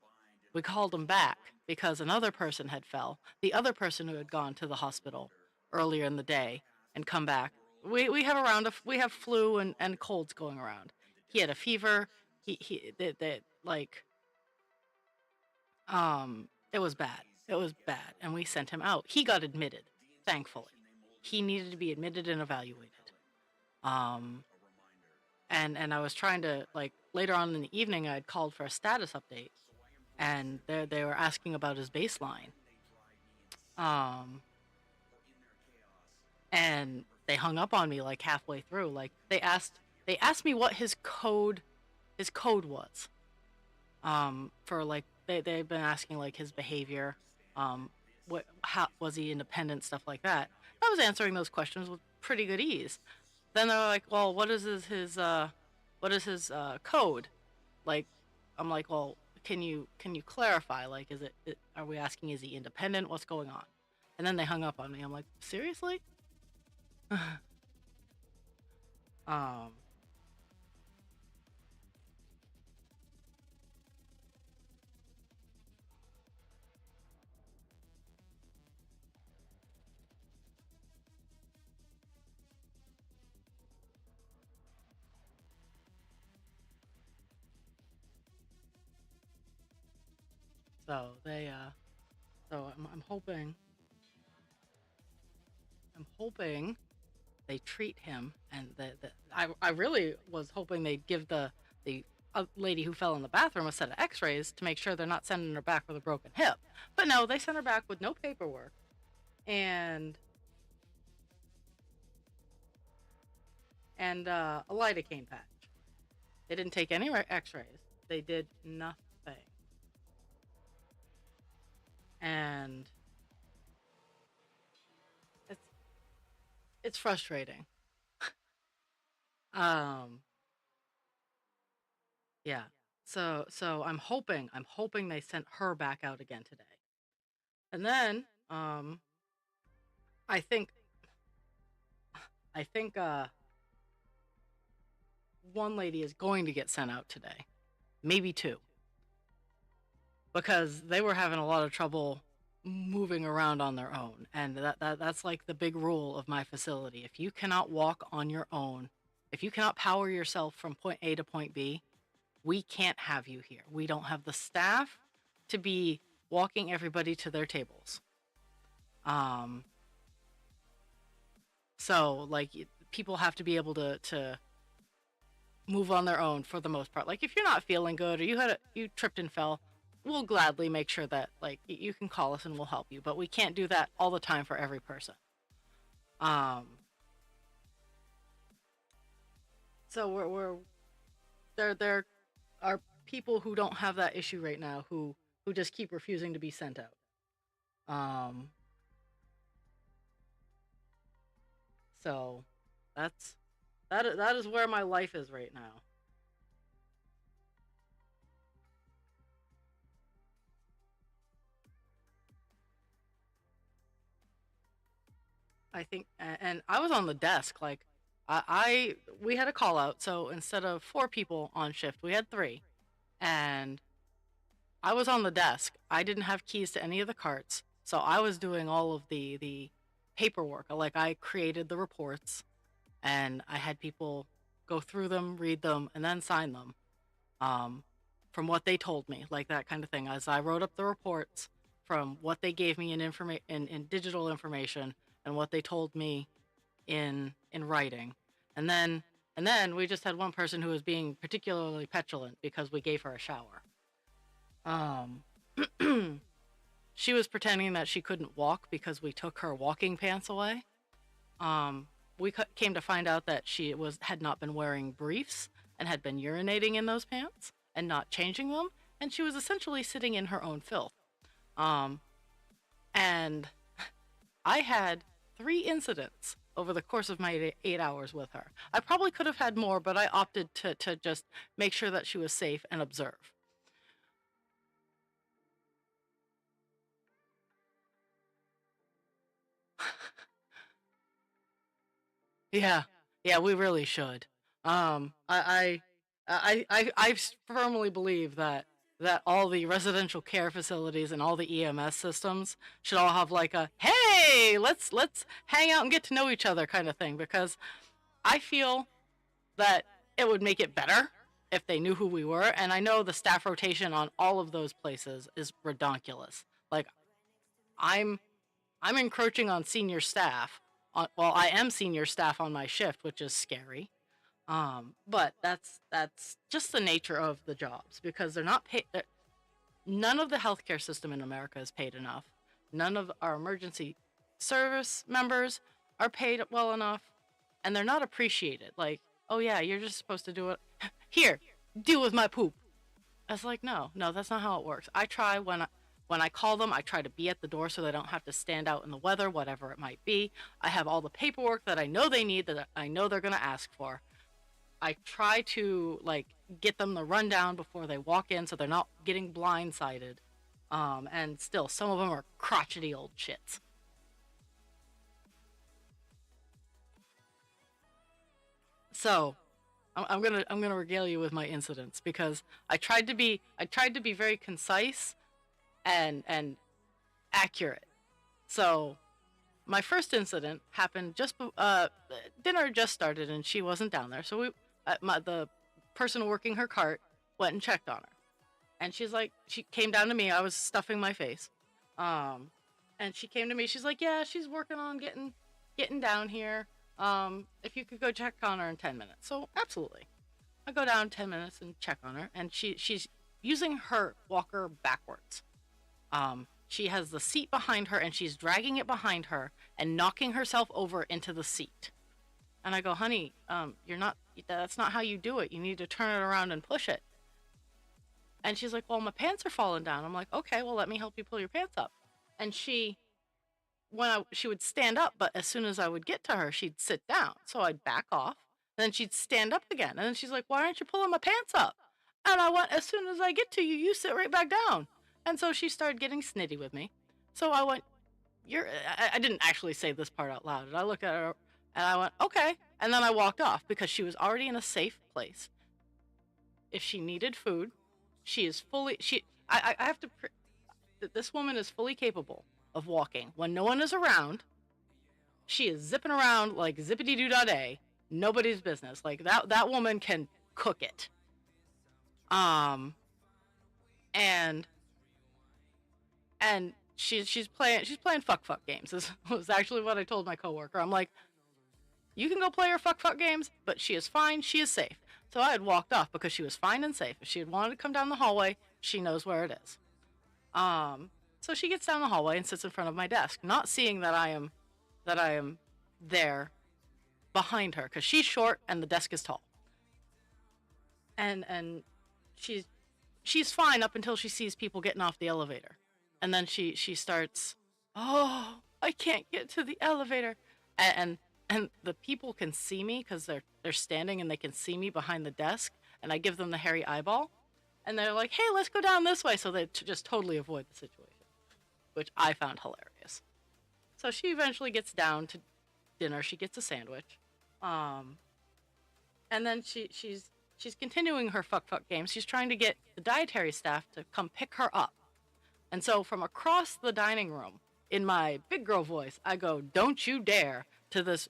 we called them back because another person had fell. The other person who had gone to the hospital earlier in the day and come back. We have flu and colds going around. He had a fever. It was bad. It was bad, and we sent him out. He got admitted, thankfully. He needed to be admitted and evaluated. Um, and I was trying to, like, later on in the evening, I had called for a status update, and they were asking about his baseline. And they hung up on me like halfway through. Like they asked me what his code was. For like they've been asking like his behavior, how was he independent, stuff like that. I was answering those questions with pretty good ease. Then they're like, well, what is his code? Like, I'm like, well, can you clarify? Like, are we asking, is he independent? What's going on? And then they hung up on me. I'm like, seriously? um, so I'm hoping they treat him, and I really was hoping they'd give the lady who fell in the bathroom a set of X-rays to make sure they're not sending her back with a broken hip. But no, they sent her back with no paperwork and a lidocaine patch. They didn't take any X-rays. They did nothing, and it's frustrating. um Yeah. So I'm hoping they sent her back out again today. And then I think one lady is going to get sent out today. Maybe two. Because they were having a lot of trouble moving around on their own. And that's like the big rule of my facility. If you cannot walk on your own, if you cannot power yourself from point A to point B, we can't have you here. We don't have the staff to be walking everybody to their tables. So like people have to be able to move on their own for the most part. Like if you're not feeling good or you tripped and fell, we'll gladly make sure that like you can call us and we'll help you, but we can't do that all the time for every person. So there are people who don't have that issue right now who just keep refusing to be sent out. So that's that is where my life is right now. I think, and I was on the desk. Like, we had a call out, so instead of 4 people on shift, we had 3, and I was on the desk. I didn't have keys to any of the carts, so I was doing all of the paperwork. Like, I created the reports, and I had people go through them, read them, and then sign them. Um, from what they told me, like that kind of thing. As I wrote up the reports from what they gave me in digital information and what they told me in writing. And then we just had one person who was being particularly petulant because we gave her a shower. Um she was pretending that she couldn't walk because we took her walking pants away. We came to find out that she was had not been wearing briefs and had been urinating in those pants and not changing them, and she was essentially sitting in her own filth. Um, and I had 3 incidents over the course of my 8 hours with her. I probably could have had more, but I opted to just make sure that she was safe and observe. Yeah, yeah, we really should. I firmly believe that all the residential care facilities and all the EMS systems should all have like a hey, let's hang out and get to know each other kind of thing, because I feel that it would make it better if they knew who we were, and I know the staff rotation on all of those places is redonkulous. Like, I'm I'm encroaching on senior staff. Well, I am senior staff on my shift, which is scary. But that's just the nature of the jobs, because they're not paid. None of the healthcare system in America is paid enough. None of our emergency service members are paid well enough, and they're not appreciated. Like, oh yeah, you're just supposed to do it. Here, deal with my poop. I was like, no, no, that's not how it works. I try when I call them, I try to be at the door so they don't have to stand out in the weather, whatever it might be. I have all the paperwork that I know they need, that I know they're gonna ask for. I try to like get them the rundown before they walk in so they're not getting blindsided. And still, some of them are crotchety old shits. So I'm gonna regale you with my incidents, because I tried to be very concise and accurate. So my first incident happened dinner just started and she wasn't down there. So the person working her cart went and checked on her, and she came down to me. I was stuffing my face, um, and she came to me. She's like, "Yeah, she's working on getting down here. If you could go check on her in 10 minutes." So absolutely, I go down 10 minutes and check on her, and she's using her walker backwards. She has the seat behind her, and she's dragging it behind her and knocking herself over into the seat. And I go, honey, you're not. That's not how you do it. You need to turn it around and push it. And she's like, well, my pants are falling down. I'm like, okay, well, let me help you pull your pants up. And she would stand up, but as soon as I would get to her, she'd sit down. So I'd back off, and then she'd stand up again. And then she's like, why aren't you pulling my pants up? And I went, as soon as I get to you, you sit right back down. And so she started getting snitty with me. So I went, I didn't actually say this part out loud. And I looked at her and I went, okay. And then I walked off because she was already in a safe place. If she needed food, she is fully, I have to, this woman is fully capable of walking. When no one is around, she is zipping around like zippity doo dah day. Nobody's business. Like that woman can cook it. Um, and and she's playing fuck games. This was actually what I told my coworker. I'm like, you can go play her fuck games, but she is fine. She is safe. So I had walked off because she was fine and safe. If she had wanted to come down the hallway, she knows where it is. Um, so she gets down the hallway and sits in front of my desk, not seeing that I am there behind her, because she's short and the desk is tall. And she's fine up until she sees people getting off the elevator. And then she starts, oh, I can't get to the elevator. And and the people can see me because they're standing and they can see me behind the desk, and I give them the hairy eyeball, and they're like, "Hey, let's go down this way," so they just totally avoid the situation, which I found hilarious. So she eventually gets down to dinner. She gets a sandwich, um, and then she's continuing her fuck game. She's trying to get the dietary staff to come pick her up, and so from across the dining room, in my big girl voice, I go, "Don't you dare," to this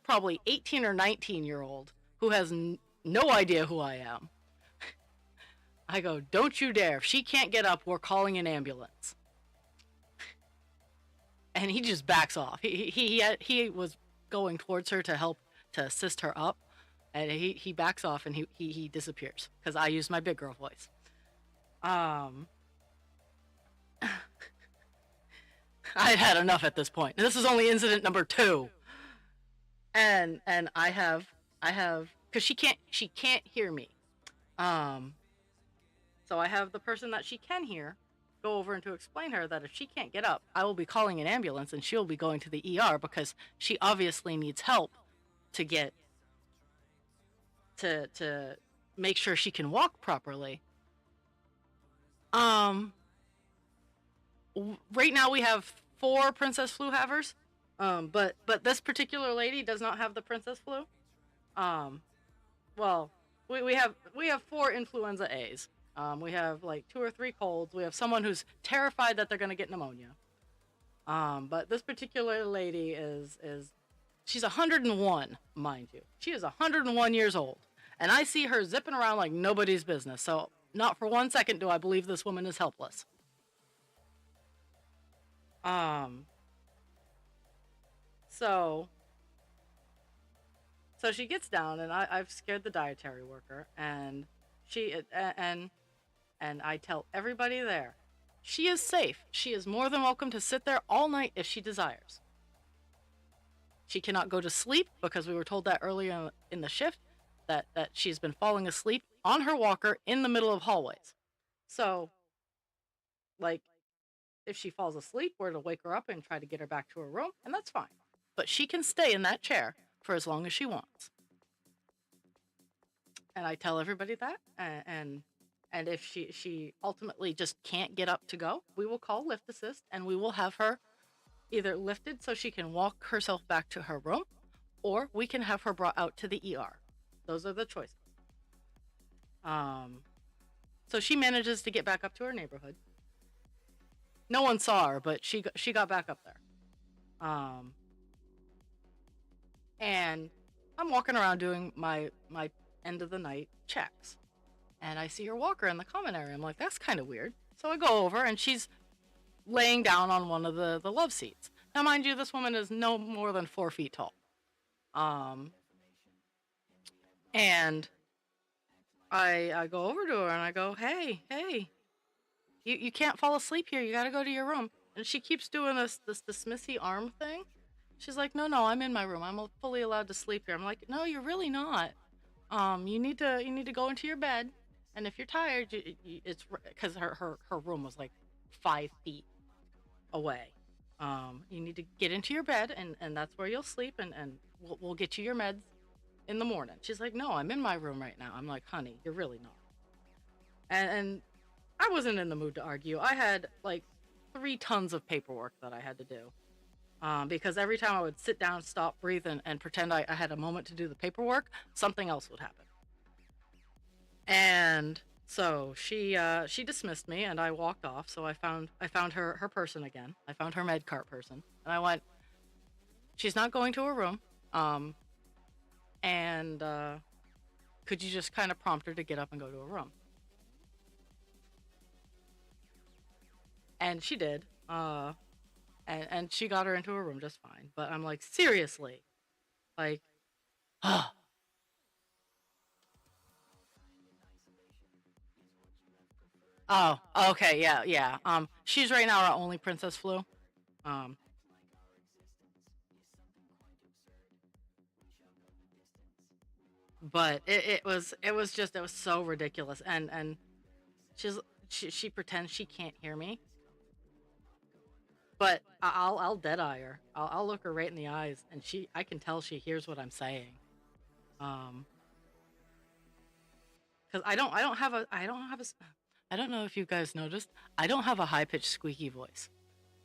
probably 18 or 19-year-old who has no idea who I am. I go, "Don't you dare. If she can't get up, we're calling an ambulance." And he just backs off. He was going towards her to help to assist her up, and he backs off and he disappears because I use my big girl voice. I had enough at this point. This is only incident number 2, and I have because she can't hear me. So I have the person that she can hear go over and to explain her that if she can't get up, I will be calling an ambulance and she'll be going to the ER because she obviously needs help to get to make sure she can walk properly. Right now we have 4 princess flu havers. But this particular lady does not have the princess flu. Well, we have 4 influenza A's. We have like 2 or 3 colds. We have someone who's terrified that they're going to get pneumonia. But this particular lady is she's 101, mind you. She is 101 years old, and I see her zipping around like nobody's business. So not for one second do I believe this woman is helpless. So she gets down, and I've scared the dietary worker, and and I tell everybody there, she is safe. She is more than welcome to sit there all night if she desires. She cannot go to sleep because we were told that earlier in the shift that she's been falling asleep on her walker in the middle of hallways. So, like, if she falls asleep, we're to wake her up and try to get her back to her room, and that's fine. But she can stay in that chair for as long as she wants. And I tell everybody that, and if she ultimately just can't get up to go, we will call lift assist, and we will have her either lifted so she can walk herself back to her room, or we can have her brought out to the ER. Those are the choices. So she manages to get back up to her neighborhood. No one saw her, but she got back up there. And I'm walking around doing my end of the night checks, and I see her walker in the common area. I'm like, that's kind of weird. So I go over, and she's laying down on one of the love seats. Now, mind you, this woman is no more than 4 feet tall. And I go over to her and I go, hey, you can't fall asleep here. You got to go to your room. And she keeps doing this dismissy arm thing. She's like, no, I'm in my room. I'm fully allowed to sleep here. I'm like, no, you're really not. You need to go into your bed. And if you're tired, it's because her room was like 5 feet away. You need to get into your bed, and that's where you'll sleep, and we'll get you your meds in the morning. She's like, no, I'm in my room right now. I'm like, honey, you're really not. And I wasn't in the mood to argue. I had like 3 tons of paperwork that I had to do. Because every time I would sit down, stop, breathe, and pretend I had a moment to do the paperwork, something else would happen. And so she dismissed me, and I walked off. So I found her person again. I found her med cart person, and I went, she's not going to her room. And could you just kind of prompt her to get up and go to her room? And she did. And she got her into her room just fine. But I'm like, seriously, like, oh, okay, yeah. She's right now our only princess flu. But it was so ridiculous, and she pretends she can't hear me, But I'll dead eye her. I'll look her right in the eyes, and I can tell she hears what I'm saying. Um, because I don't know if you guys noticed, I don't have a high pitched squeaky voice.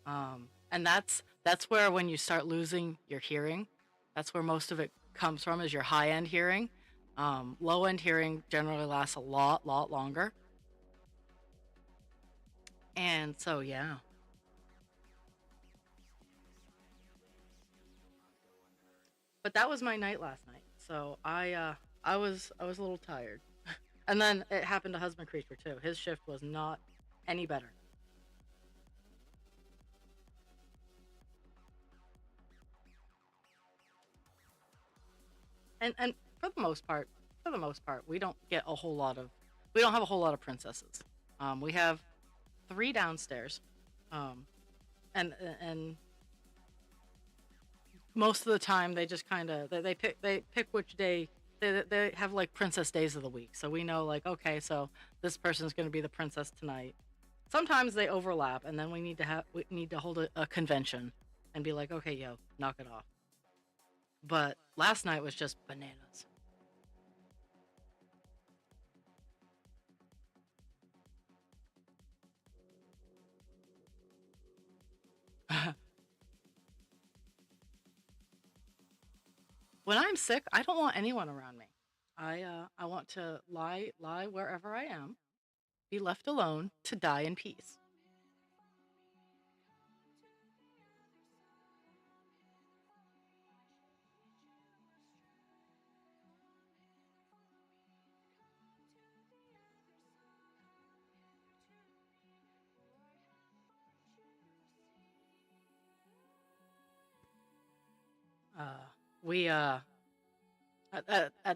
And that's where when you start losing your hearing, that's where most of it comes from is your high end hearing. Low end hearing generally lasts a lot longer. And so yeah. But that was my night last night. So I was a little tired. And then it happened to husband creature too. His shift was not any better. And for the most part, we don't have a whole lot of princesses. We have three downstairs. Um, and most of the time they just kind of they pick which day they have like princess days of the week. So we know like okay, so this person's going to be the princess tonight. Sometimes they overlap, and then we need to hold a convention and be like, okay, yo, knock it off. But last night was just bananas. When I'm sick, I don't want anyone around me. I want to lie wherever I am, be left alone to die in peace. Uh, we at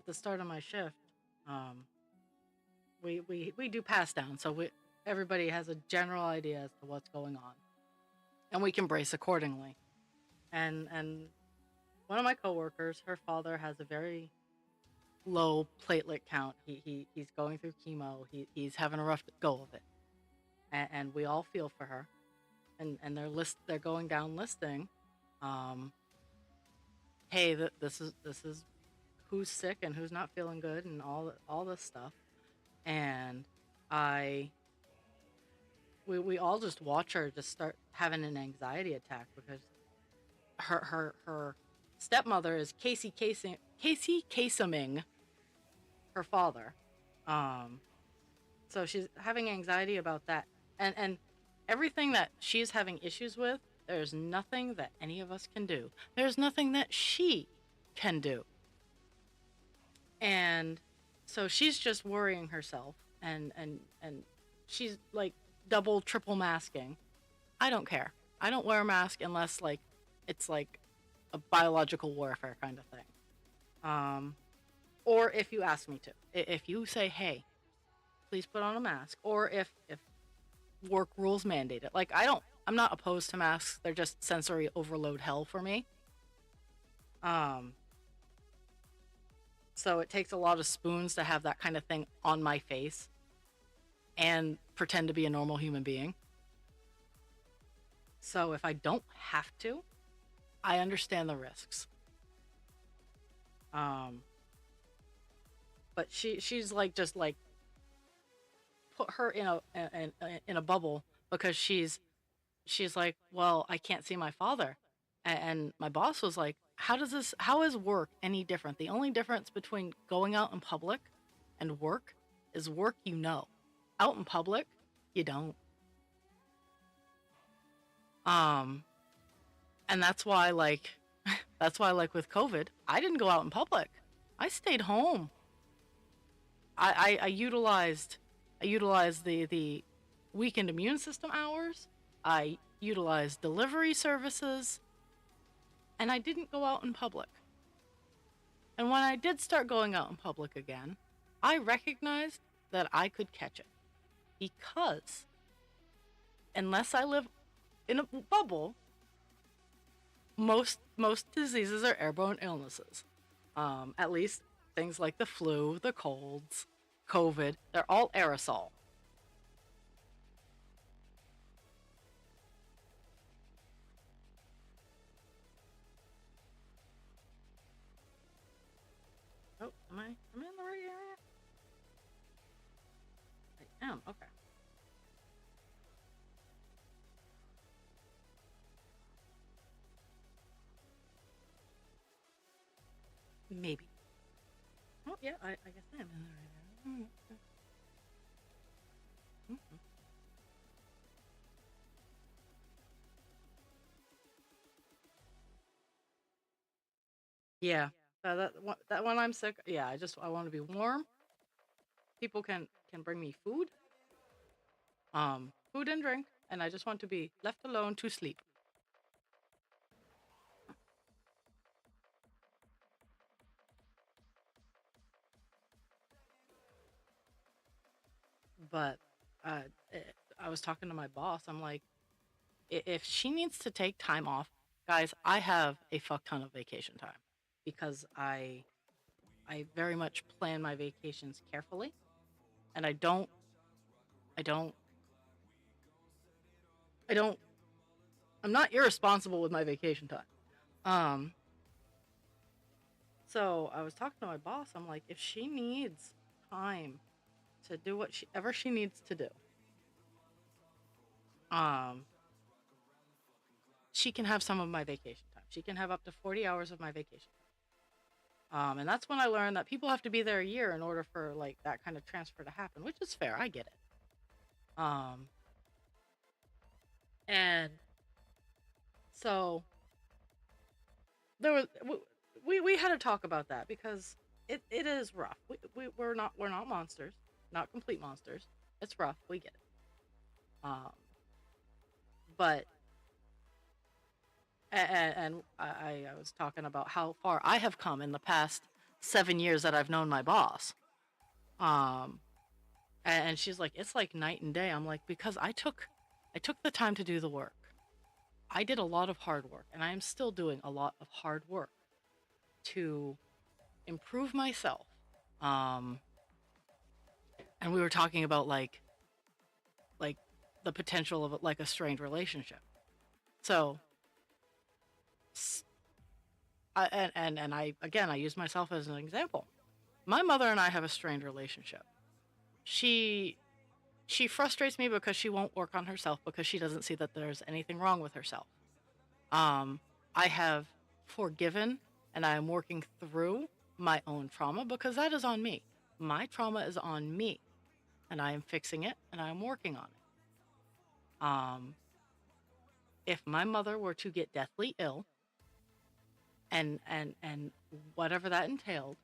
the start of my shift, um, we do pass down, so we everybody has a general idea as to what's going on, and we can brace accordingly. And one of my coworkers, her father has a very low platelet count. He's going through chemo. He's having a rough go of it, and we all feel for her. And they're going down listing, um, hey, this is who's sick and who's not feeling good and all this stuff. And I we all just watch her just start having an anxiety attack because her stepmother is Casey Kaseming her father. Um, so she's having anxiety about that, and everything that she's having issues with. There's nothing that any of us can do. There's nothing that she can do, and so she's just worrying herself, and she's like double triple masking. I don't care. I don't wear a mask unless like it's like a biological warfare kind of thing. Um, or if you ask me to. If you say, "Hey, please put on a mask," or if work rules mandate it. Like I'm not opposed to masks. They're just sensory overload hell for me. Um, so it takes a lot of spoons to have that kind of thing on my face and pretend to be a normal human being. So if I don't have to, I understand the risks. Um, but she's like just like put her in a bubble because she's like, well, I can't see my father, and my boss was like, how is work any different? The only difference between going out in public and work is work, out in public you don't. Um, and that's why like that's why like with COVID, I didn't go out in public. I stayed home. I utilized the weakened immune system hours. I utilized delivery services, and I didn't go out in public. And when I did start going out in public again, I recognized that I could catch it because unless I live in a bubble, most diseases are airborne illnesses. At least things like the flu, the colds, COVID, they're all aerosol. am I in the right area? I am. Okay. Maybe. Oh yeah, I guess I am in the right area. Mhm. Yeah. That when I'm sick, yeah, I want to be warm. People can bring me food and drink, and I just want to be left alone to sleep. But uh, eh, I was talking to my boss. I'm like, if she needs to take time off, guys, I have a fuck ton of vacation time because I very much plan my vacations carefully, and I don't I don't I'm not irresponsible with my vacation time. Um, so I was talking to my boss. I'm like, if she needs time to do whatever she needs to do, um, she can have some of my vacation time. She can have up to 40 hours of my vacation. And that's when I learned that people have to be there a year in order for like that kind of transfer to happen, which is fair. I get it. Um, and so there was we had to talk about that because it is rough. We're not monsters, not complete monsters. It's rough. We get it. Um, but I was talking about how far I have come in the past 7 years that I've known my boss. Um, and she's like, it's like night and day. I'm like, because I took the time to do the work. I did a lot of hard work, and I am still doing a lot of hard work to improve myself. Um, and we were talking about like the potential of like a strained relationship. So, and I again I use myself as an example. My mother and I have a strained relationship. She she frustrates me because she won't work on herself because she doesn't see that there's anything wrong with herself. Um, I have forgiven and I am working through my own trauma because that is on me. My trauma is on me and I am fixing it and I am working on it. If my mother were to get deathly ill and whatever that entailed,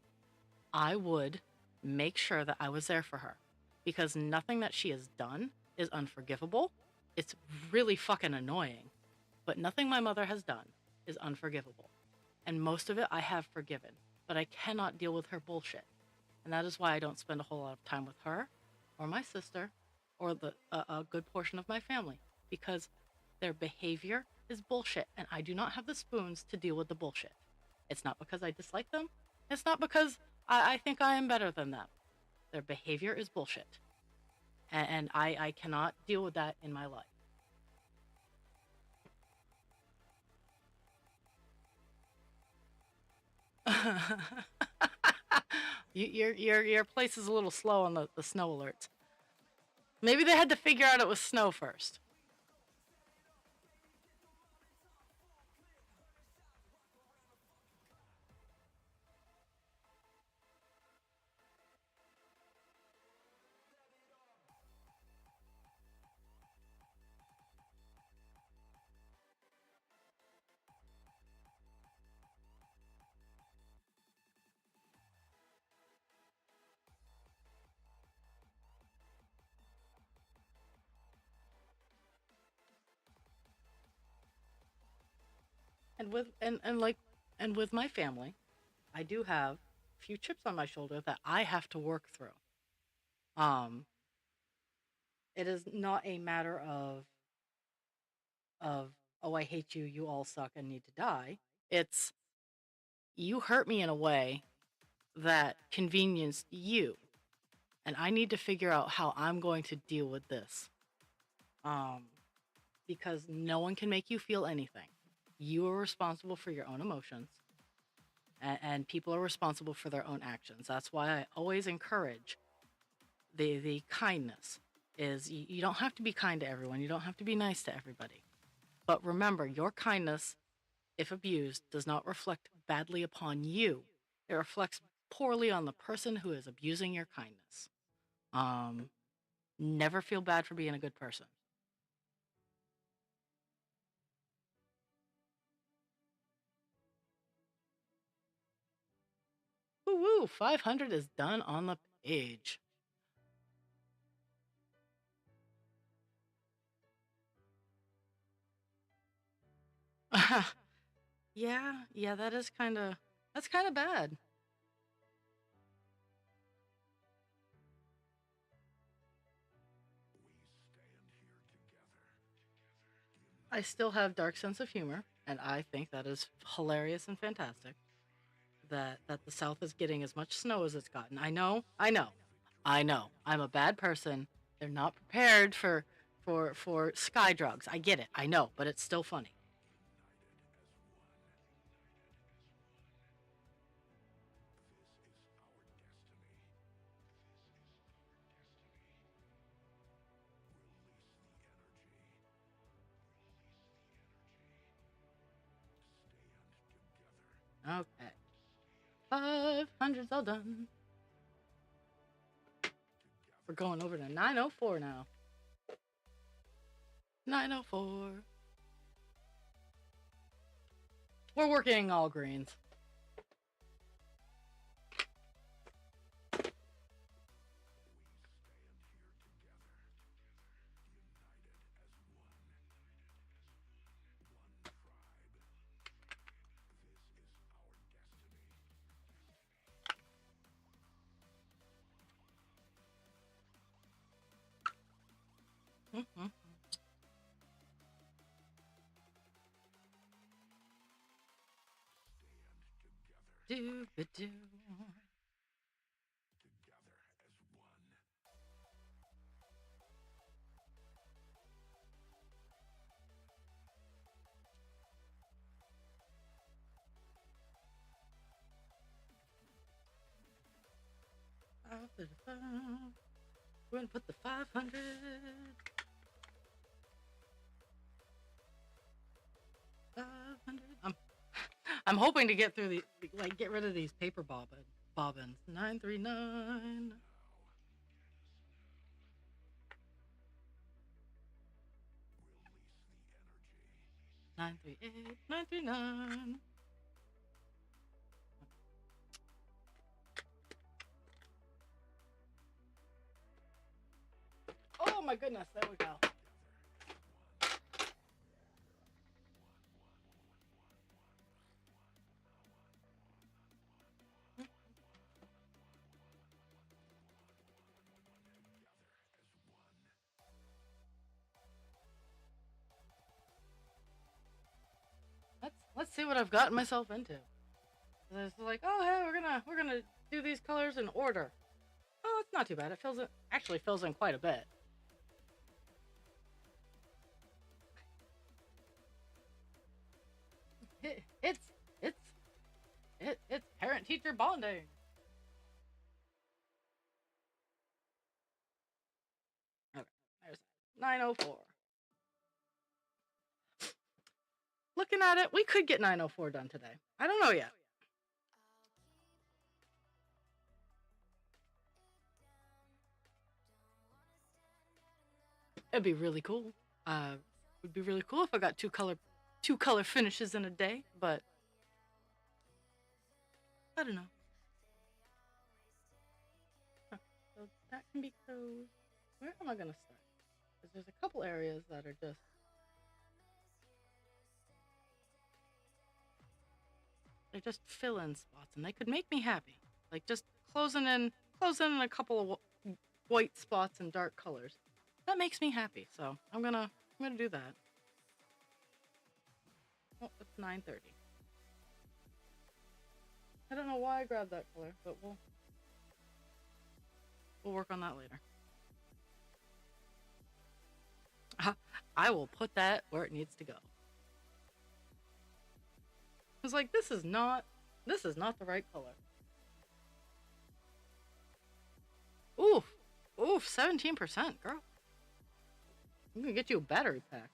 I would make sure that I was there for her because nothing that she has done is unforgivable. It's really fucking annoying, but nothing my mother has done is unforgivable. And most of it I have forgiven, but I cannot deal with her bullshit. And that is why I don't spend a whole lot of time with her or my sister or a good portion of my family because their behavior is bullshit and I do not have the spoons to deal with the bullshit. It's not because I dislike them. It's not because I think I am better than them. Their behavior is bullshit. And I cannot deal with that in my life. Your place is a little slow on the snow alerts. Maybe they had to figure out it was snow first. And with my family, I do have a few chips on my shoulder that I have to work through. Um, it is not a matter of oh I hate you, you all suck and need to die. It's you hurt me in a way that convenienced you, and I need to figure out how I'm going to deal with this. Um, because no one can make you feel anything. You are responsible for your own emotions. and people are responsible for their own actions. That's why I always encourage the kindness. Is you don't have to be kind to everyone. You don't have to be nice to everybody. But remember, your kindness, if abused, does not reflect badly upon you. It reflects poorly on the person who is abusing your kindness. Um, Never feel bad for being a good person. Woo woo! 500 is done on the page. Yeah, that's kind of bad. I still have dark sense of humor, and I think that is hilarious and fantastic. That the South is getting as much snow as it's gotten. I know. I'm a bad person. They're not prepared for sky drugs. I get it. I know, but it's still funny. Okay. 500's all done. We're going over to 904 now. 904. We're working all greens. Mm-hmm. Do. 535. We're gonna put the 500. 500. I'm hoping to get through the get rid of these paper bobbins. 939. 938. 939. Oh my goodness, there we go. Let's see what I've gotten myself into. It's like, oh hey, we're gonna do these colors in order. Oh, it's not too bad. It actually fills in quite a bit. It, it's it's it's parent teacher bonding. Okay, there's 904. Looking at it, we could get 904 done today. I don't know yet. It'd be really cool. It would be really cool if I got two color finishes in a day, but I don't know. Huh. So that can be closed. Where am I gonna start? Because there's a couple areas that are just they're just fill-in spots, and they could make me happy. Like just closing in a couple of white spots and dark colors. That makes me happy. So I'm gonna do that. Oh, it's 9:30. I don't know why I grabbed that color, but we'll work on that later. I will put that where it needs to go. It's like this is not This is not the right color. Oof. Oof, 17%, girl. I'm gonna get you a battery pack.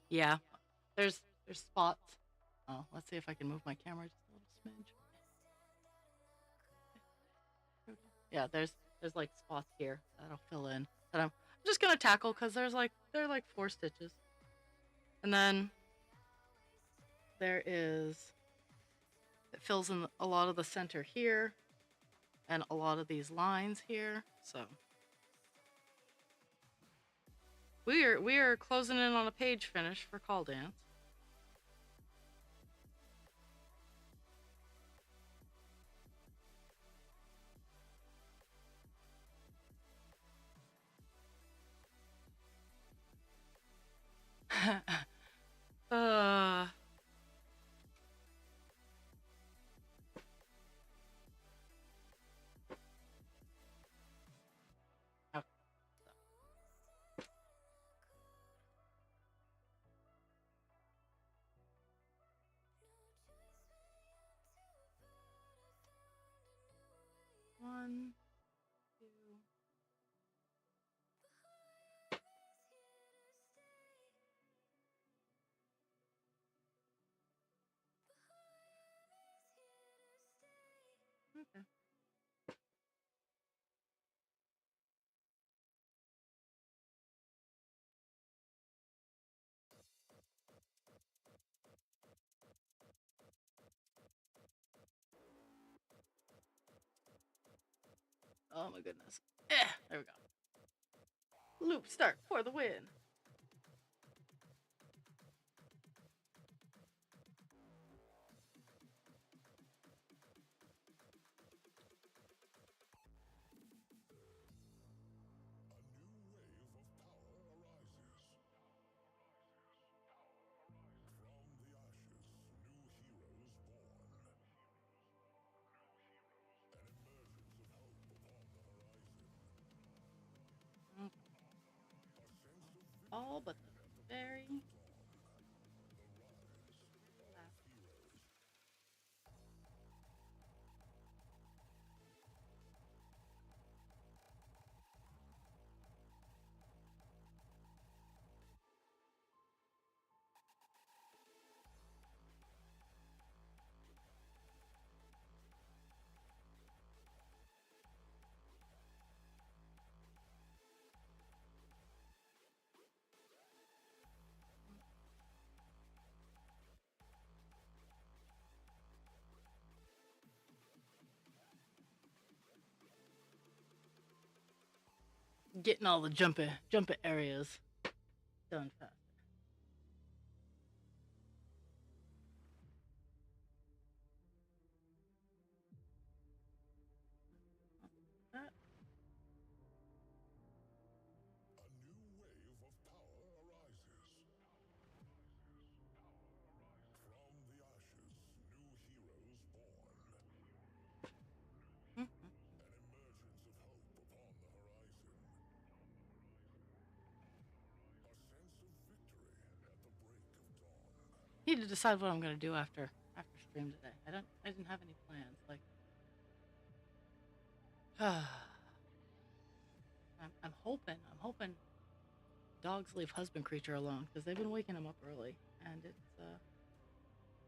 Yeah, there's spots. Oh, let's see if I can move my camera just a little smidge. Yeah, there's like spots here that'll fill in that I'm just gonna tackle because there are like 4 stitches, and then there is it fills in a lot of the center here and a lot of these lines here. So we are closing in on a page finish for Call Dance. uh okay. 1, 2. Okay. Oh my goodness. There we go. Loop start for the win. All but the very last. Getting all the jumping areas done fast. That. Mhm. Need to decide what I'm gonna do after stream today. I didn't have any plans. Like, I'm hoping dogs leave husband creature alone because they've been waking him up early, and it's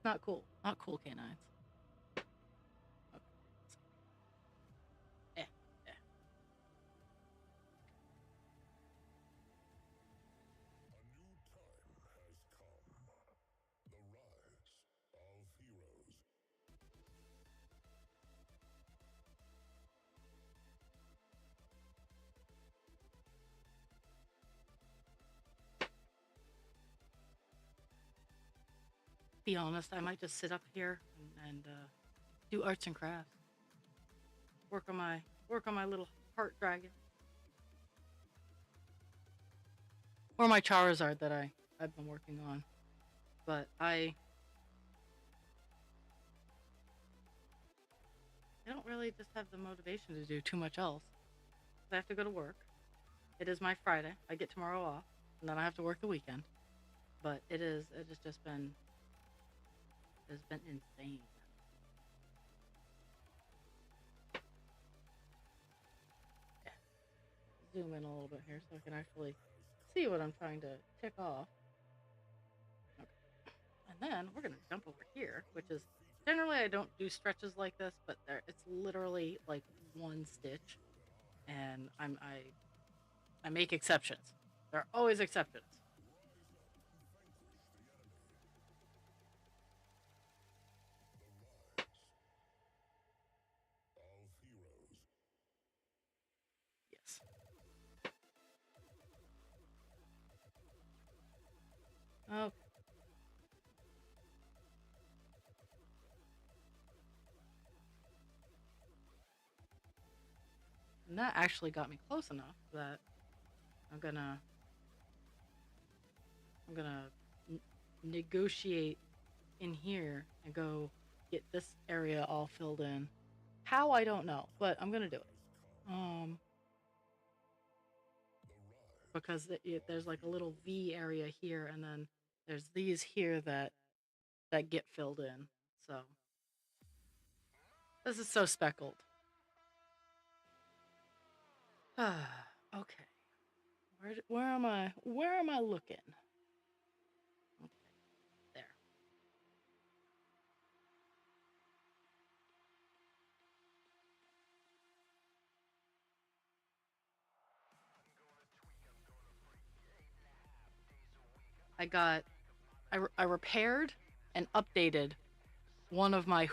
not cool. Not cool, canines. Okay. Eh, eh. Be honest, I might just sit up here and do arts and crafts. Work on my work on my little heart dragon. Or my Charizard that I've been working on. But I don't really just have the motivation to do too much else. I have to go to work. It is my Friday. I get tomorrow off, and then I have to work the weekend. But it has just been insane. Yeah. Zoom in a little bit here so I can actually see what I'm trying to tick off. Okay. And then we're gonna jump over here, which is generally I don't do stretches like this, but it's literally like one stitch, and I make exceptions. There are always exceptions. Yes. Okay. And that actually got me close enough that I'm gonna negotiate in here and go get this area all filled in. How, I don't know, but I'm gonna do it. Because there's like a little V area here, and then there's these here that get filled in. So this is so speckled. Okay. Where am I? Where am I looking? Okay, there. I repaired and updated one of my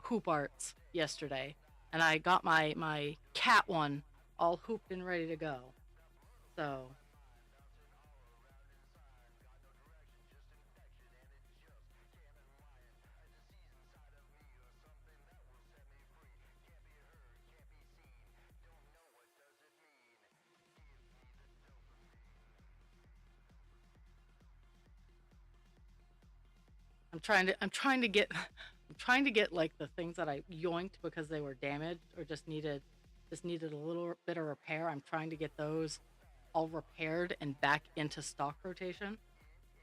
hoop arts yesterday, and I got my cat one all hooped and ready to go. So I'm trying to get I'm trying to get like the things that I yoinked because they were damaged or just needed a little bit of repair. I'm trying to get those all repaired and back into stock rotation,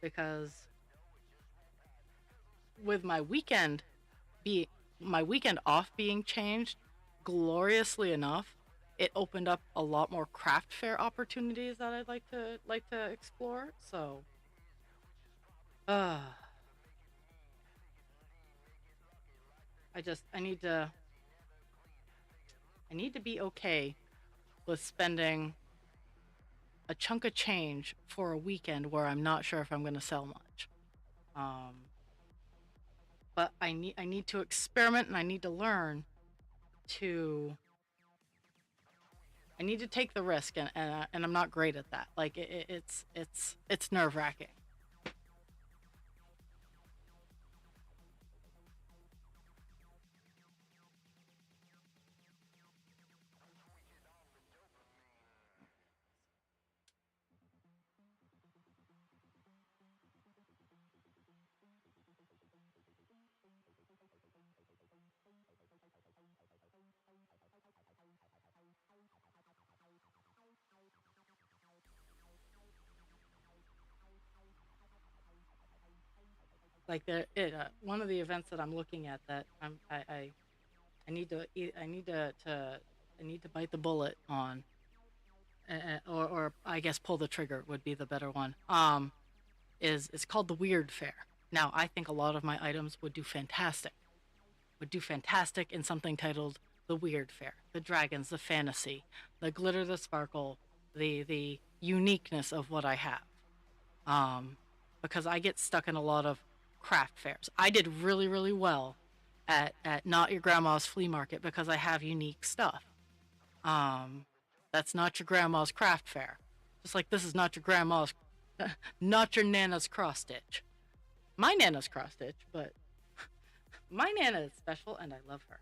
because with be my weekend off being changed gloriously enough, it opened up a lot more craft fair opportunities that I'd like to explore. So uh I just I need to be okay with spending a chunk of change for a weekend where I'm not sure if I'm going to sell much. Um, but I need to experiment, and I need to learn to I need to take the risk, and I'm not great at that. Like it's nerve wracking. Like one of the events that I'm looking at that I need to I need to I need to bite the bullet on, or I guess pull the trigger would be the better one. Is it's called the Weird Fair. Now, I think a lot of my items would do fantastic in something titled the Weird Fair. The dragons, the fantasy, the glitter, the sparkle, the uniqueness of what I have. Um, because I get stuck in a lot of craft fairs. I did really, really well at Not Your Grandma's Flea Market because I have unique stuff. Um, that's not your grandma's craft fair. Just like this is not your grandma's, not your nana's cross stitch. My nana's cross stitch, but my nana is special and I love her.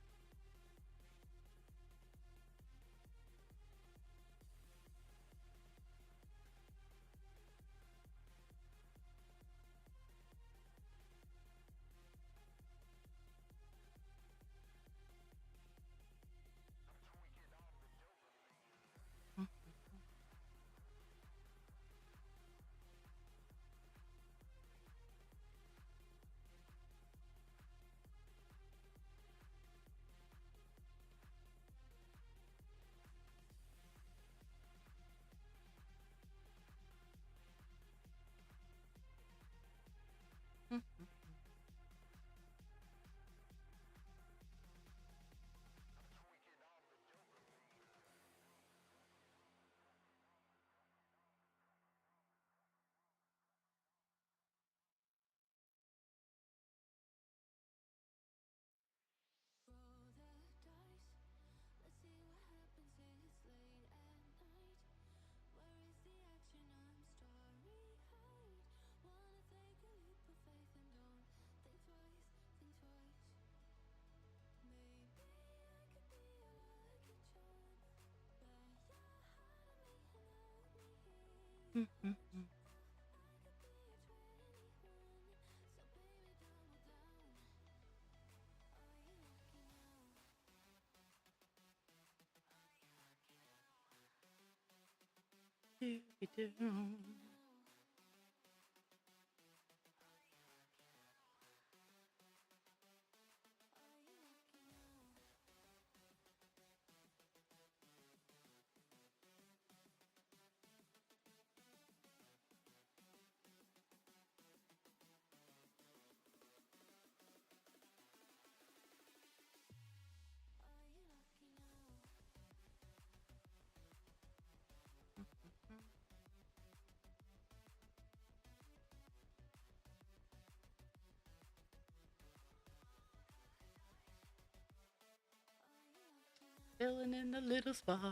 Filling in the little spots.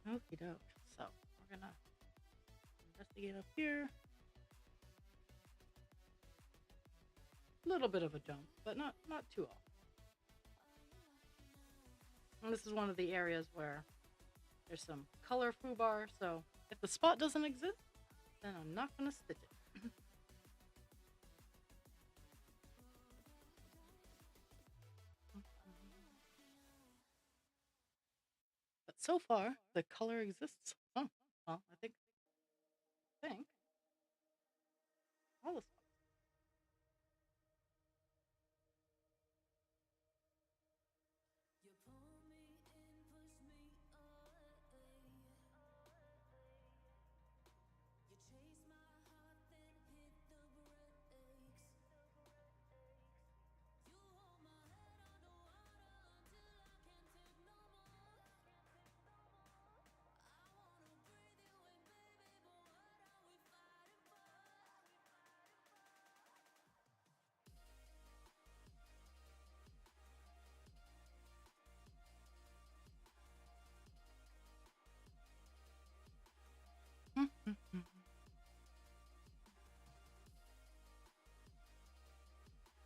Okie doke. So we're gonna investigate up here. A little bit of a jump, but not too off. And this is one of the areas where there's some color foobar, so if the spot doesn't exist, then I'm not gonna stitch it. But so far, the color exists. Oh, well, I think all the spots.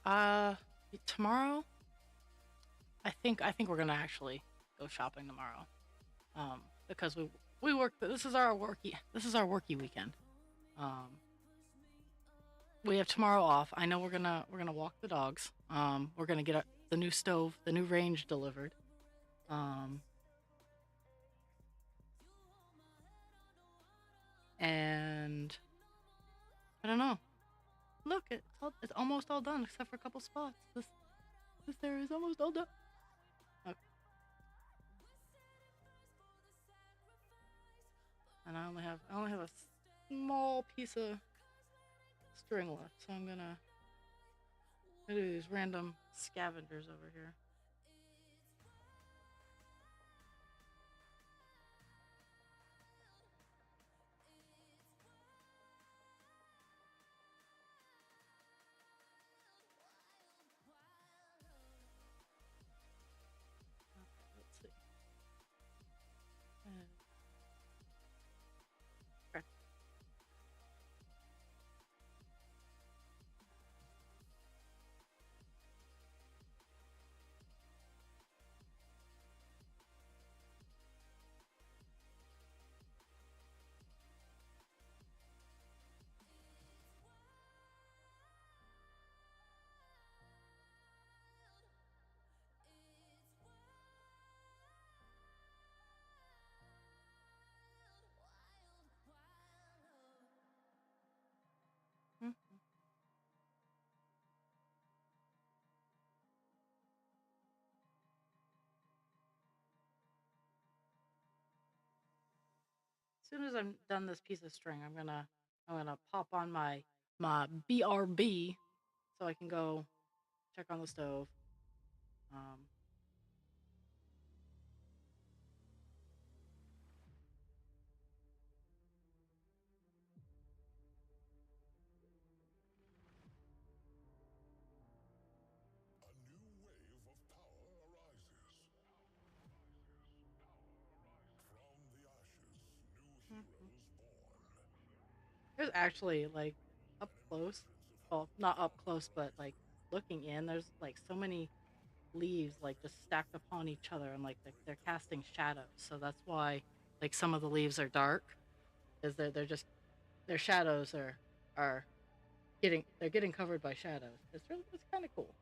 Uh, tomorrow, I think we're gonna actually go shopping tomorrow. Because we work. This is our worky weekend. Um, we have tomorrow off. I know we're gonna walk the dogs. We're gonna get the new stove, the new range delivered. Um, and I don't know. Look, it's almost all done except for a couple spots. This area is almost all done. Okay. And I only have a small piece of string left, so I'm gonna do these random scavengers over here. Okay, let's see. Okay. soon as I'm done this piece of string, I'm gonna pop on my BRB so I can go check on the stove. Um, A new wave of power arises. From the ashes, new heroes born. there's actually like up An close, emergence of well, hope not up on the close, but like horizon. looking in, there's like so many leaves like just stacked upon each other and like they're casting shadows. So that's why like some of the leaves are dark, is they're just their shadows are getting covered by shadows. It's kind of cool.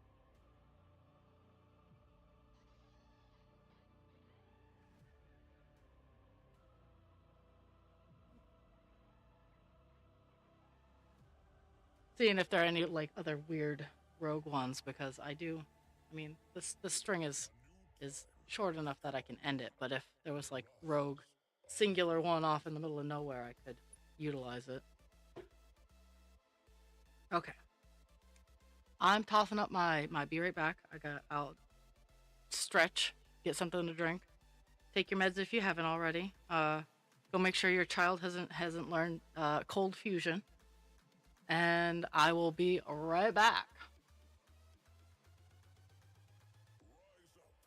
Seeing if there are any like other weird rogue ones because I mean this string A new is plan short enough that I can end it, but if there for was like rogue losses. singular one off in the middle of nowhere, I could utilize it. Okay. I'm tossing up my be right back. I'll stretch, get something to drink. Take your meds if you haven't already. Go make sure your child hasn't learned cold fusion, and I will be right back. Rise up.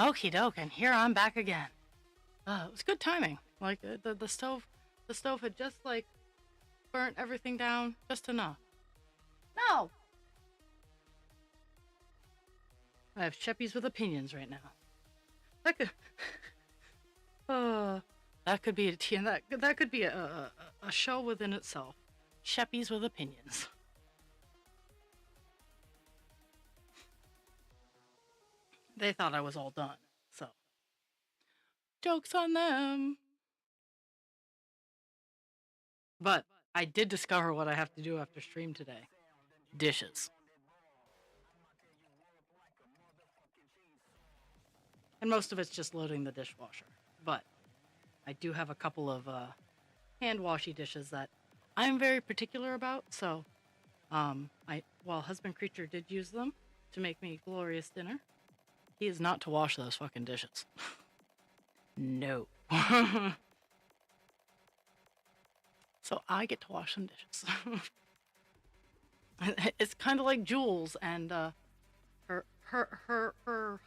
Okie doke, and here I'm back again. It was good timing. Like the stove had just like burnt everything down just enough. No, I have Sheppies with opinions right now. That could, uh, that could be that could be a show within itself. Sheppies with opinions. They thought I was all done, so jokes on them. But I did discover what I have to do after stream today. Dishes. And most of it's just loading the dishwasher. But I do have a couple of hand washy dishes that I'm very particular about. So, while husband creature did use them to make me glorious dinner, he is not to wash those fucking dishes. No. So I get to wash some dishes. It's kind of like Jules and her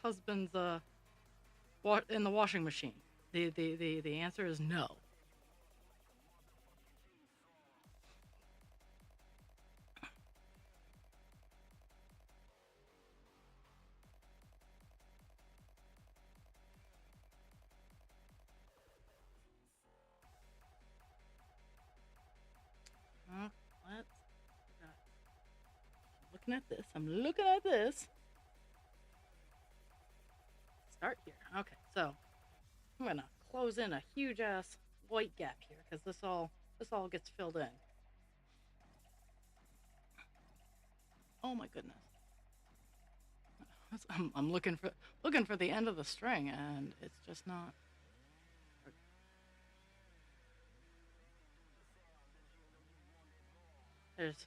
husband's in the washing machine. The answer is no. Let's looking at this. I'm looking at this. Start here. Okay, so I'm gonna close in a huge ass white gap here because this all gets filled in. Oh my goodness. I'm looking for the end of the string and it's just not. There's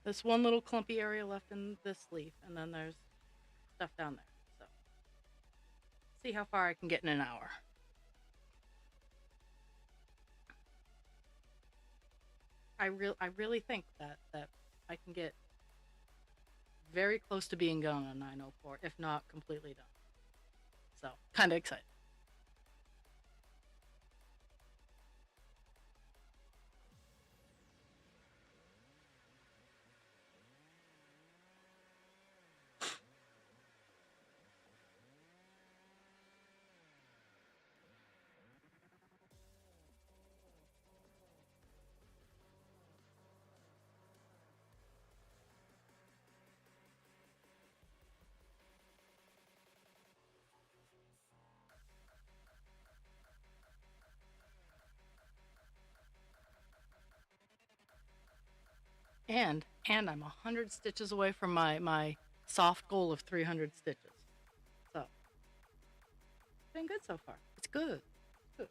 this one little clumpy area left in this leaf, and then there's stuff down there. So see how far I can get in an hour. I really think that I can get very close to being done on 904, if not completely done. So kind of excited. And I'm 100 stitches away from my soft goal of 300 stitches. So it's been good so far. It's good. Good.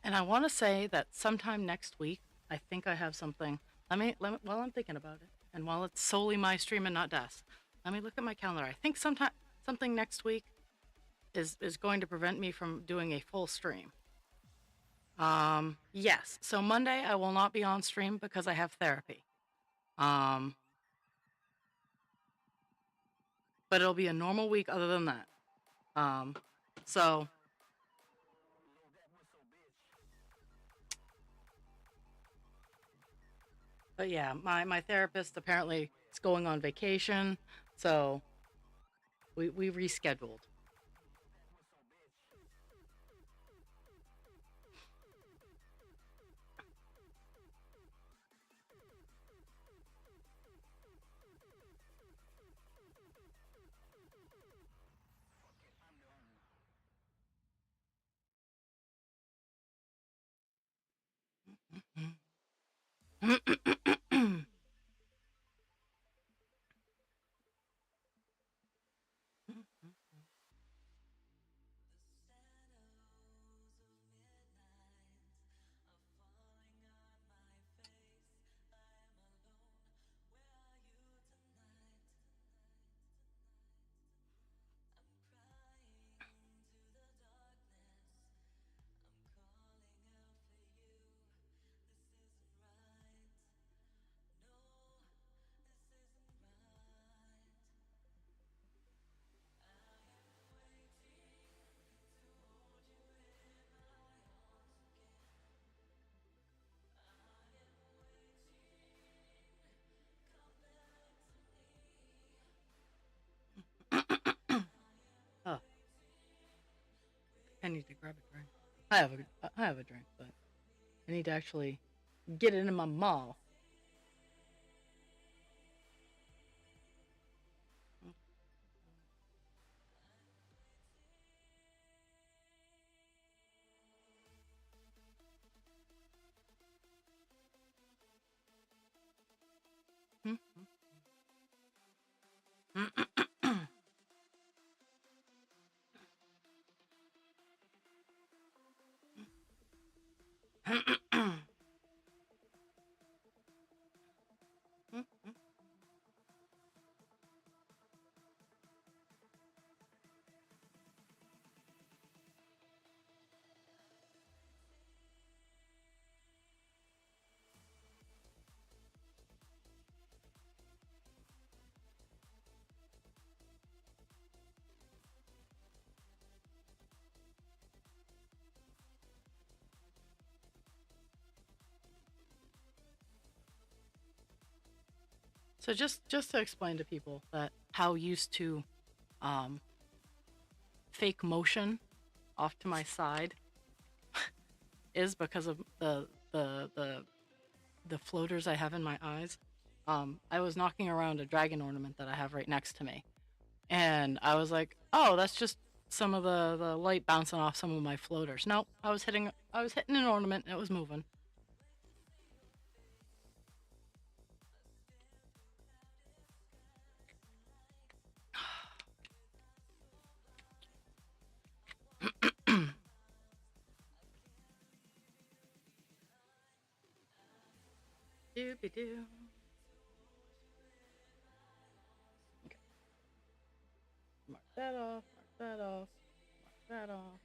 And I want to say that sometime next week, I think I have something. Let me while I'm thinking about it, and while it's solely my stream and not Des, let me look at my calendar. I think something next week is going to prevent me from doing a full stream. Yes. So Monday I will not be on stream because I have therapy. Um, but it'll be a normal week other than that. So but yeah, my therapist apparently is going on vacation, so we rescheduled. I have a drink, but I need to actually get it in my mouth. So just to explain to people that how used to um, fake motion off to my side is because of the floaters I have in my eyes. I was knocking around a dragon ornament that I have right next to me, and I was like, "Oh, that's just some of the light bouncing off some of my floaters." No, I was hitting an ornament and it was moving. Doobie doo. Okay, mark that off. Mark that off. Mark that off.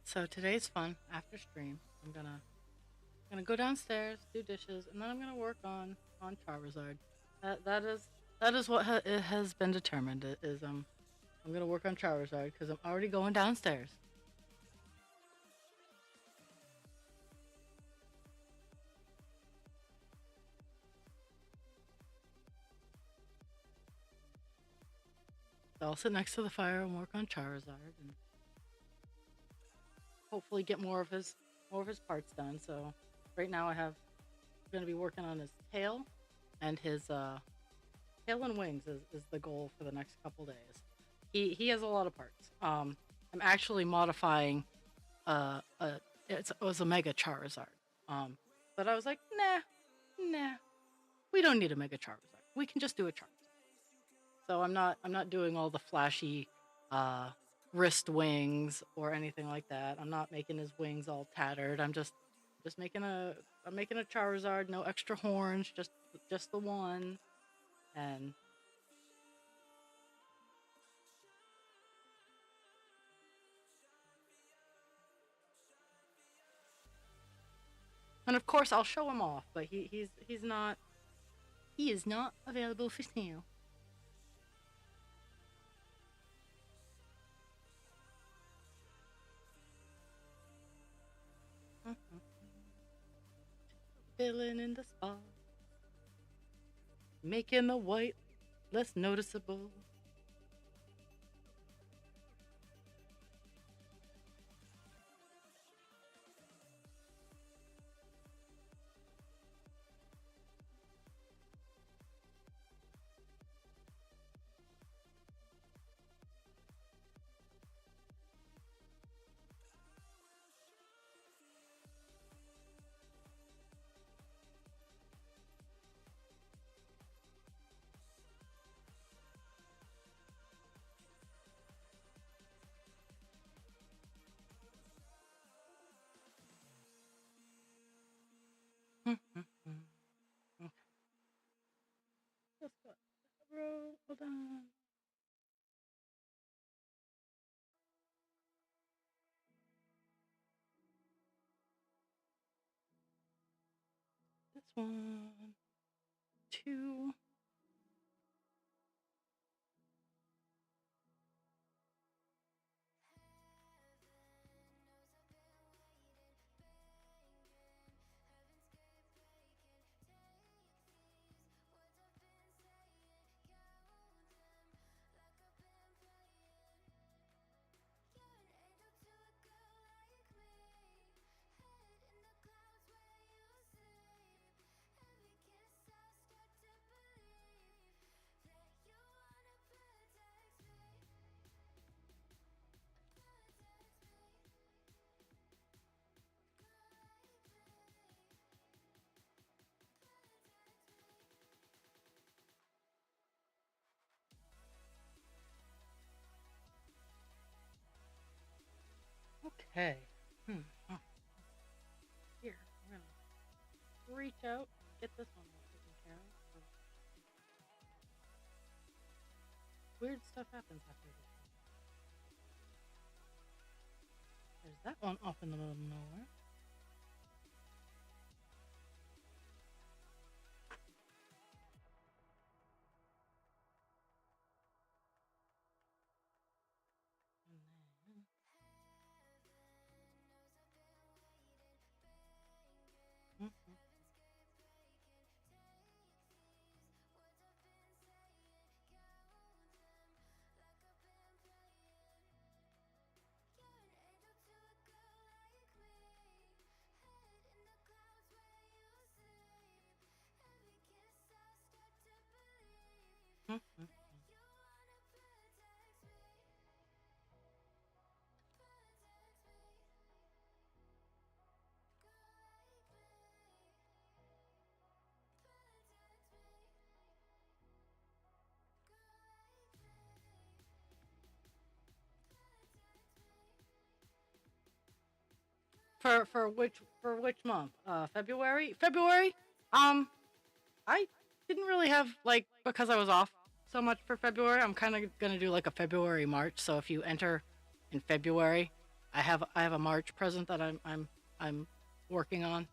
So today's fun. After stream, I'm gonna go downstairs, do dishes, and then I'm gonna work on Charizard. That is what it has been determined. It is I'm gonna work on Charizard because I'm already going downstairs. So I'll sit next to the fire and work on Charizard, and hopefully get more of his parts done. So right now I'm gonna be working on his tail and his tail and wings is the goal for the next couple days. He has a lot of parts. I'm actually modifying a it was a Mega Charizard. Um, but I was like, nah, we don't need a Mega Charizard. We can just do a Charizard. So I'm not doing all the flashy uh, wrist wings or anything like that. I'm not making his wings all tattered. Just making a I'm making a Charizard, no extra horns, just the one. And and of course I'll show him off, but he is not available for sale. Filling in the spot, making the white less noticeable. intro. Hold on. This one. 2. Okay. Oh, here, we're gonna reach out, get this one taken care of. Weird stuff happens after this. There's that one off in the middle of nowhere. And then, For which month? February. February. I didn't really have like because I was off so much for February. I'm kind of gonna do like a February March. So if you enter in February, I have a March present that I'm working on.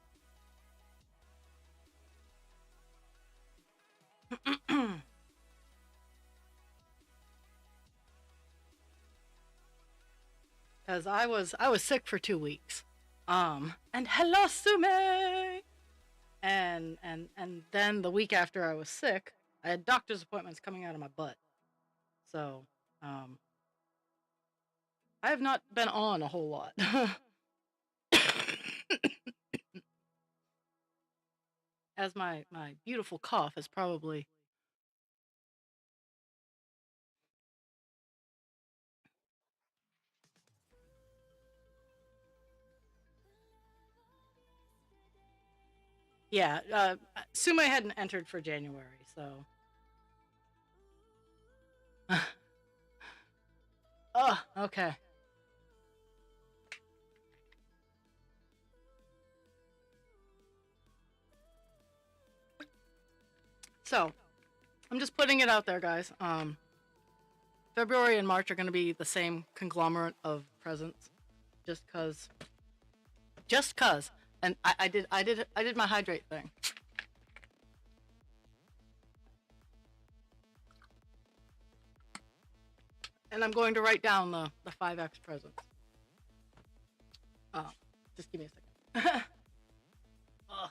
Because I was sick for 2 weeks. And hello Sume. And then the week after I was sick, I had doctor's appointments coming out of my butt. So um, I have not been on a whole lot. As my beautiful cough is probably. Yeah, Sume hadn't entered for January, so. Oh, okay. So, I'm just putting it out there, guys. February and March are going to be the same conglomerate of presents, just cause. Just cause, and I did my hydrate thing. And I'm going to write down the 5X presents. Just give me a second. Ugh.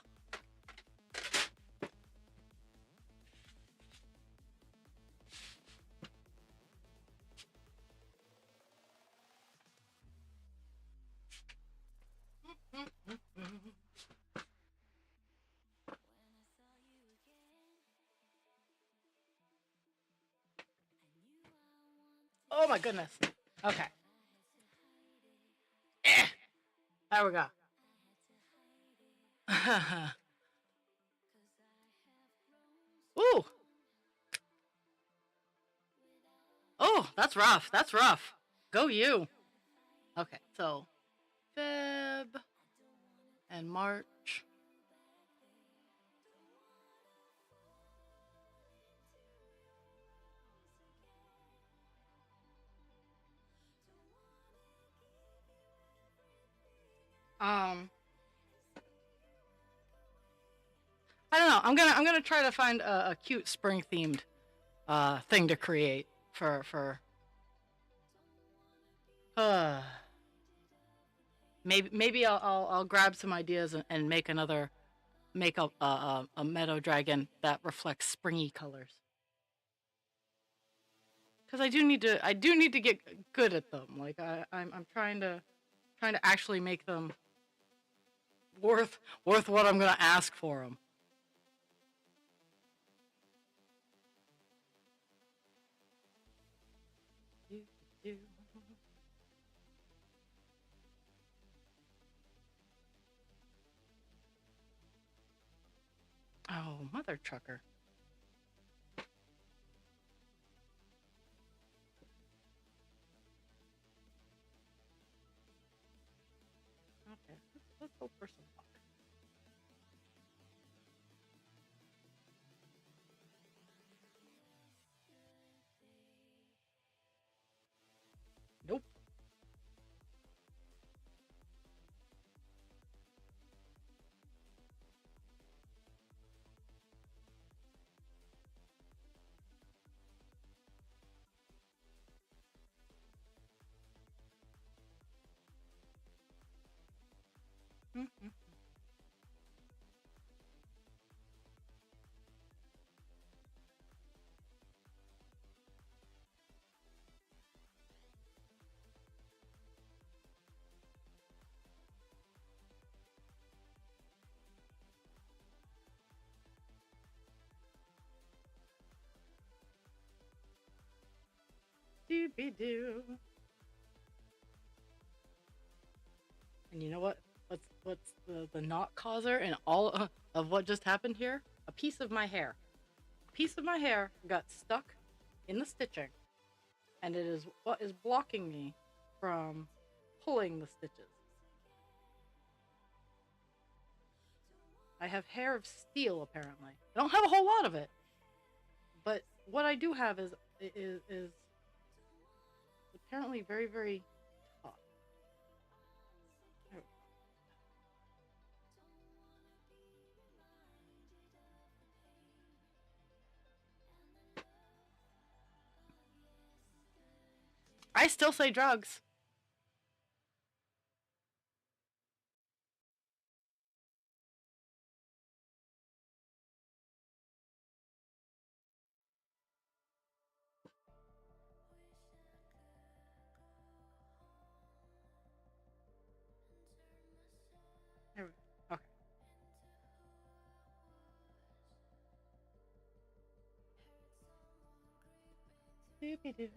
Oh my goodness. Okay. There we go. Ooh. Oh, that's rough. That's rough. Go you. Okay, so Feb and March. Um, I don't know. I'm gonna try to find a cute spring themed thing to create for uh maybe I'll grab some ideas and make another make a meadow dragon that reflects springy colors. Because I do need to get good at them. Like I'm trying to actually make them worth what I'm gonna ask for them. Oh, mother trucker. Okay, let's go for some luck. Nope. Mm-hmm. Doobie doo. And you know what? What's the not causer in all of what just happened here? A piece of my hair. A piece of my hair got stuck in the stitching, and it is what is blocking me from pulling the stitches. I have hair of steel apparently. I don't have a whole lot of it, but what I do have is apparently very tough. I still say drugs. Okay. Doobie-doo.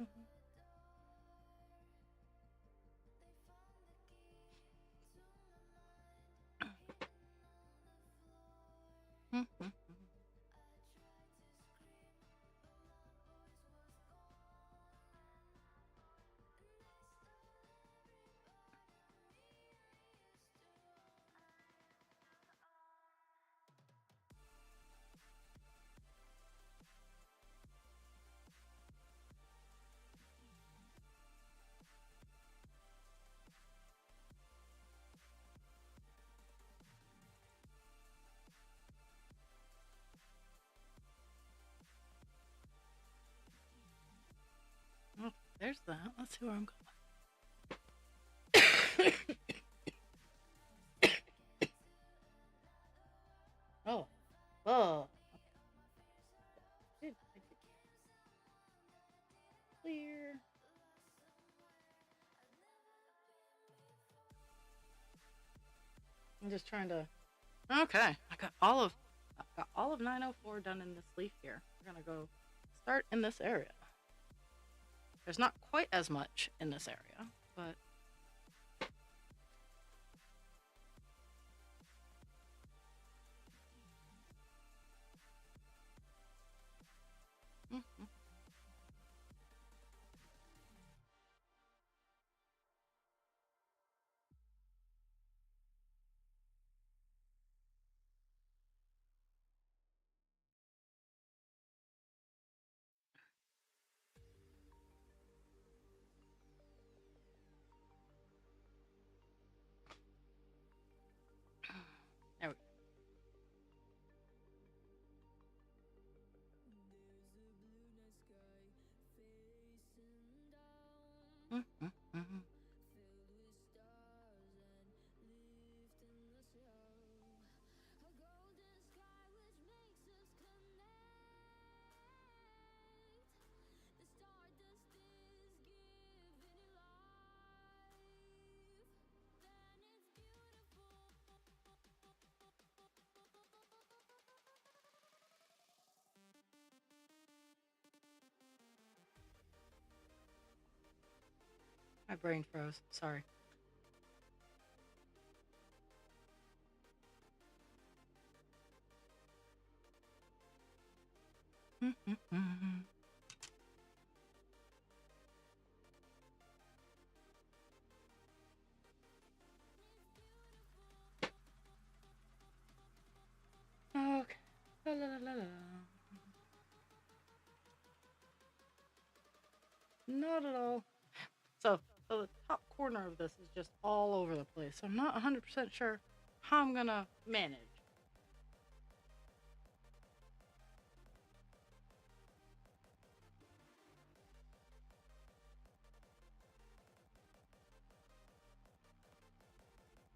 Mhm. Oh, there's that. Let's see where I'm going. Oh, oh. Okay. Clear. I'm just trying to. Okay, I got all of 904 done in this leaf here. We're gonna go start in this area. There's not quite as much in this area, but mm-hmm. My brain froze. Sorry. Okay. La, la, la, la, la. Not at all. So the top corner of this is just all over the place. So I'm not 100% sure how I'm gonna manage.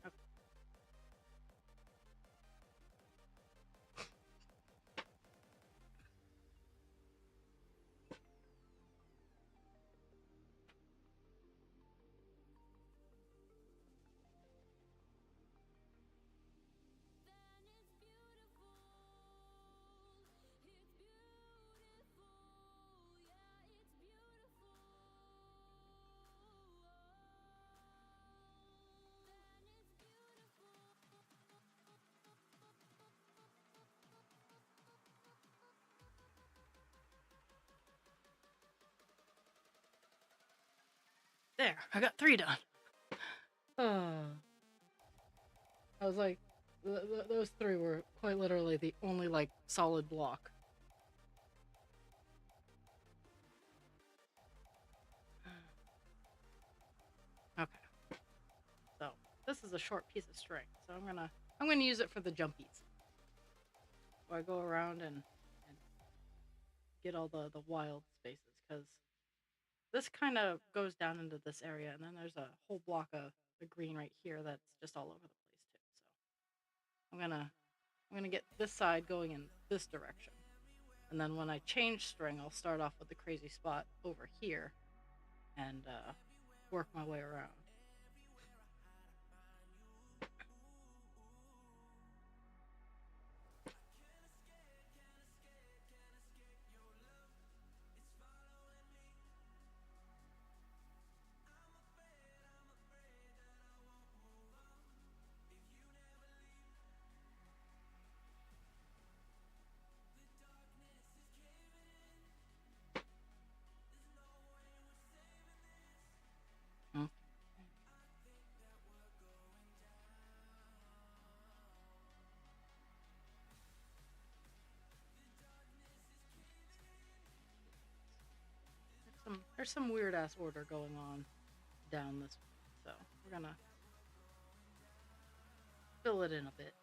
Okay. There, I got 3 done. I was like, those 3 were quite literally the only like solid block. Okay, so this is a short piece of string, so I'm gonna use it for the jumpies. So I go around and get all the wild spaces because this kind of goes down into this area, and then there's a whole block of the green right here that's just all over the place too. So I'm gonna get this side going in this direction, and then when I change string, I'll start off with the crazy spot over here and work my way around. Okay. There's some weird ass order going on down this way, so we're gonna fill it in a bit.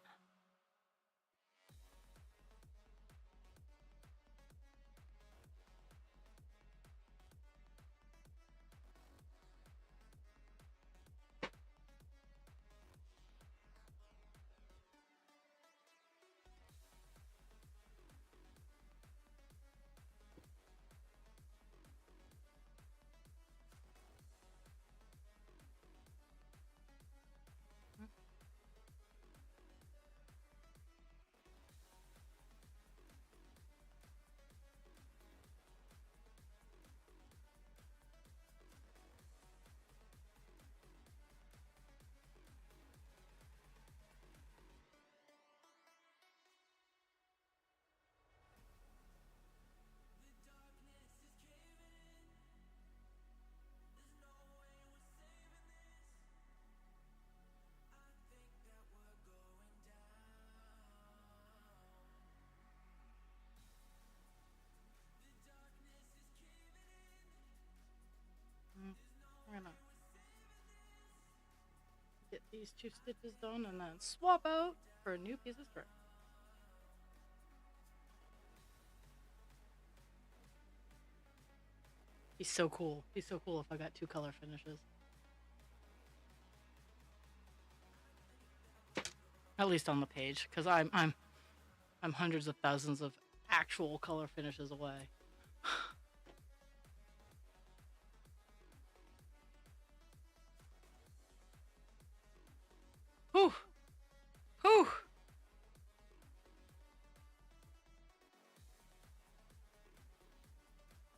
We're gonna get these 2 stitches done and then swap out for a new piece of string. He's so cool. He's so cool if I got 2 color finishes. At least on the page, because I'm hundreds of thousands of actual color finishes away. Whew. Whew.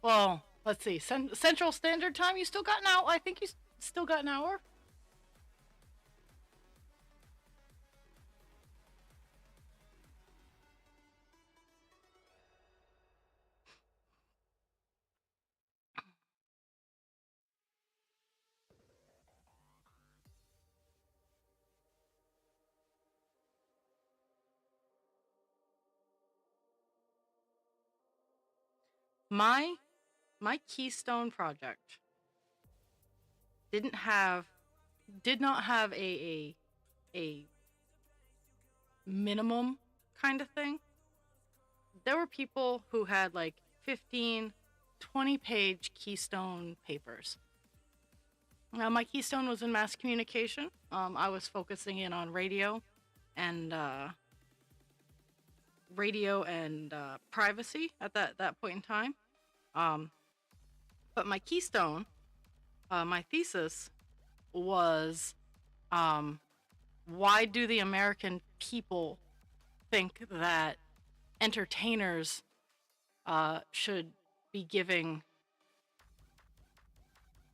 Well, let's see. Central Standard Time, you still got now. I think you Still got an hour? My my keystone project didn't have did not have a minimum kind of thing. There were people who had like 15, 20-page keystone papers. Now, my keystone was in mass communication. I was focusing in on and privacy at that point in time. Um, but my keystone, my thesis was, um, why do the American people think that entertainers should be giving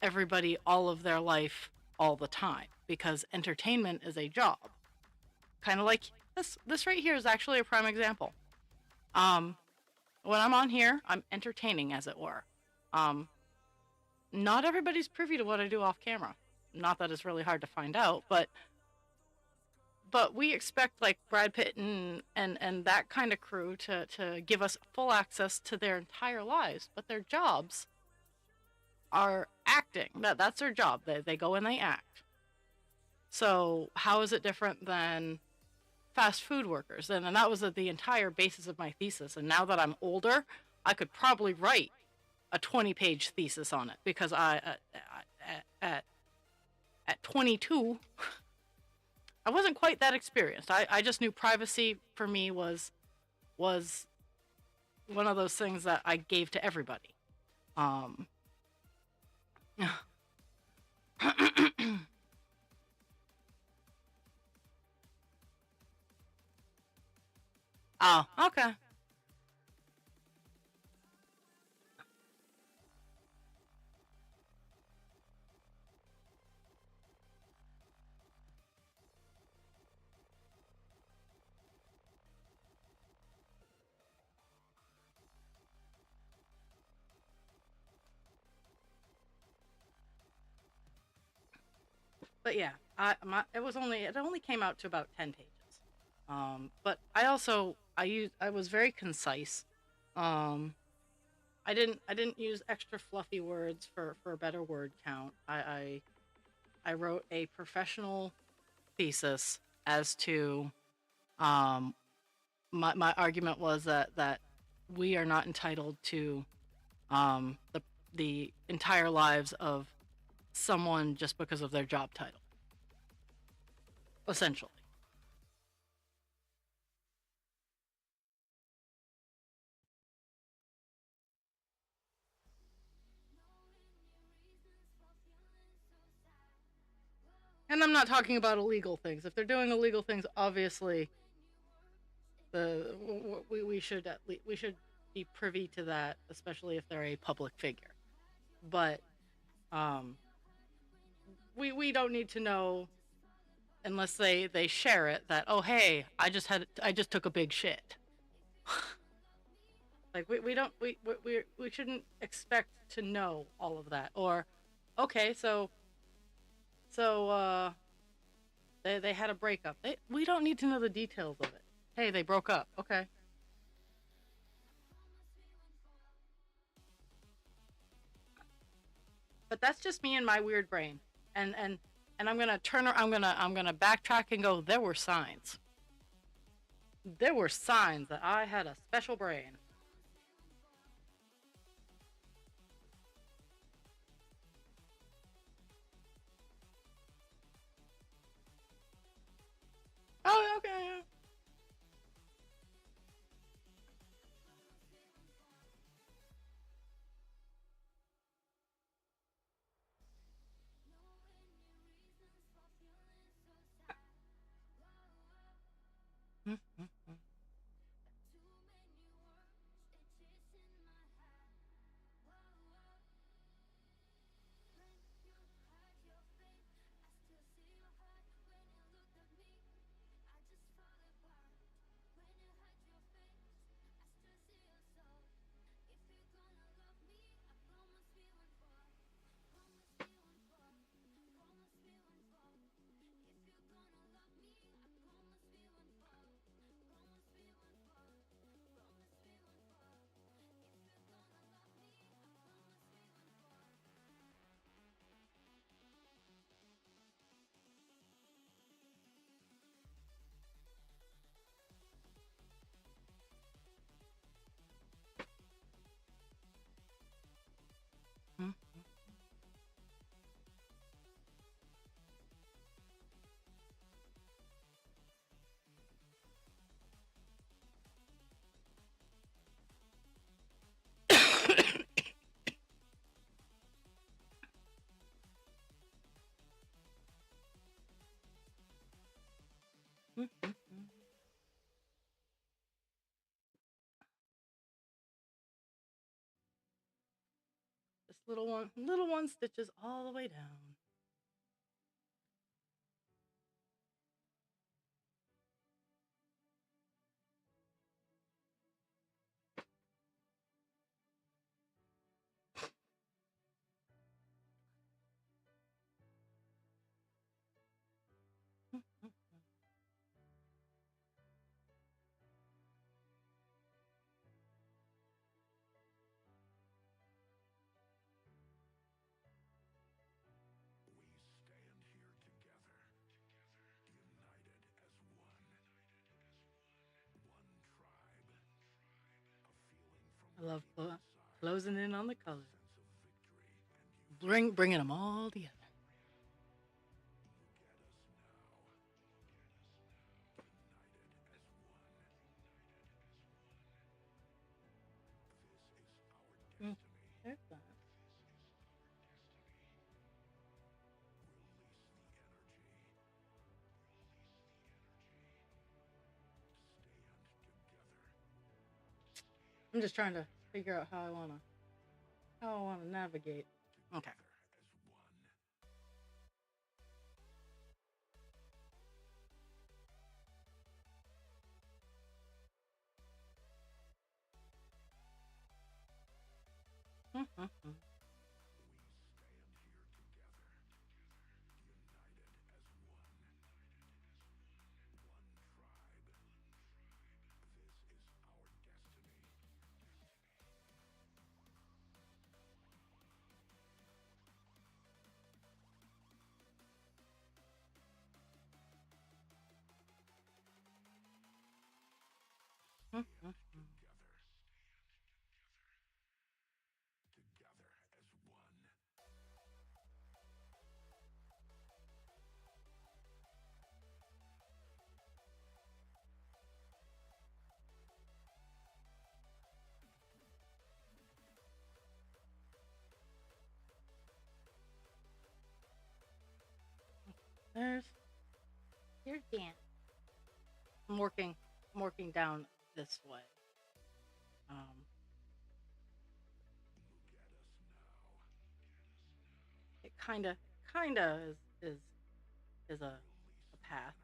everybody all of their life all the time? Because entertainment is a job. Kind of like this right here is actually a prime example. When I'm on here, I'm entertaining, as it were. Not everybody's privy to what I do off camera. Not that it's really hard to find out, but we expect like Brad Pitt and that kind of crew to give us full access to their entire lives, but their jobs are acting. That's their job. They go and they act. So how is it different than fast food workers? And that was the entire basis of my thesis. And now that I'm older, I could probably write a 20-page thesis on it, because at 22, I wasn't quite that experienced. I just knew privacy for me was one of those things that I gave to everybody. Oh, okay. But yeah, it only came out to about 10 pages. But I was very concise. Um, I didn't use extra fluffy words for a better word count. I wrote a professional thesis as to, um, my argument was that we are not entitled to, the entire lives of someone just because of their job title, essentially. And I'm not talking about illegal things. If they're doing illegal things, obviously, the we should be privy to that, especially if they're a public figure. But um, we don't need to know unless they share it that, oh hey, I just took a big shit. Like we don't we shouldn't expect to know all of that. Or okay, so they had a breakup. We don't need to know the details of it. Hey, they broke up. Okay. But that's just me and my weird brain. And I'm gonna I'm gonna backtrack and go, there were signs. There were signs that I had a special brain. Oh, okay. Yeah. Mm. This little one stitches all the way down. I love closing in on the colors, bringing them all together. There's that. I'm just trying to figure out how I wanna navigate. Okay. Here's Dan. I'm working down this way. Um, it kinda is a path.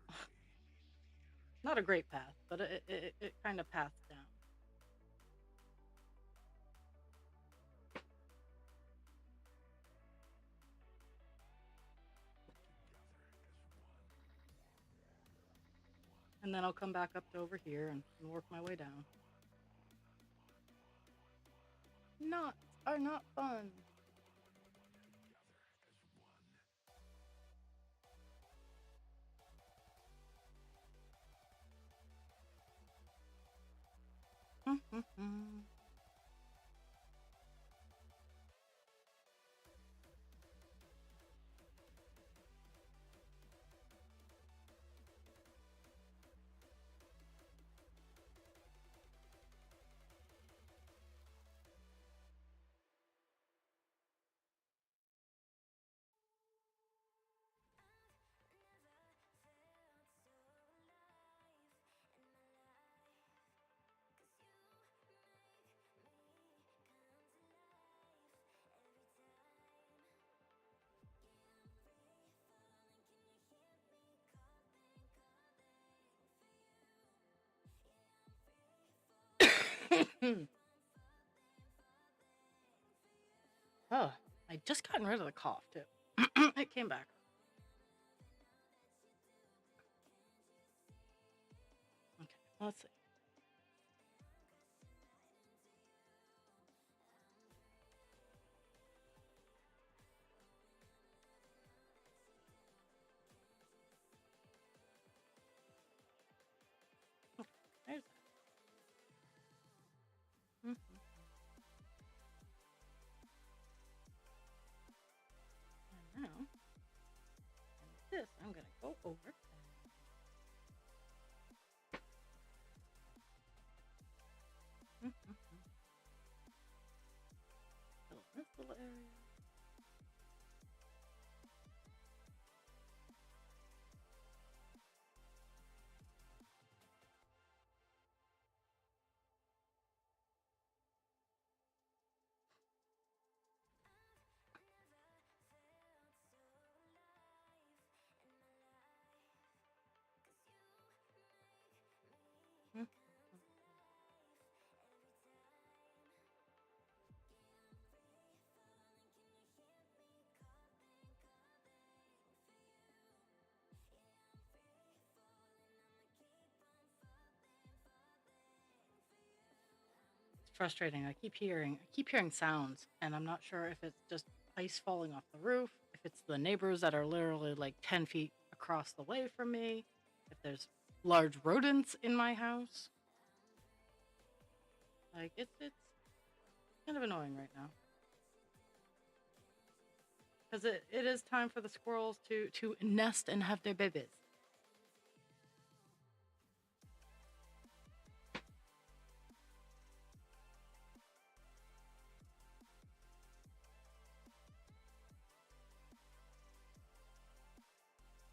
Not a great path, but it kind of paths down. And then I'll come back up to over here and work my way down. Knots are not fun. Oh, I just gotten rid of the cough too. It came back. Okay, let's see. There's that. this. I'm gonna go over. Fill in this little area. Frustrating. I keep hearing sounds, and I'm not sure if it's just ice falling off the roof, if it's the neighbors that are literally like 10 feet across the way from me, if there's large rodents in my house. Like it's kind of annoying right now, because it is time for the squirrels to nest and have their babies.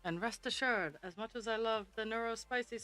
And rest assured, as much as I love the neurospicy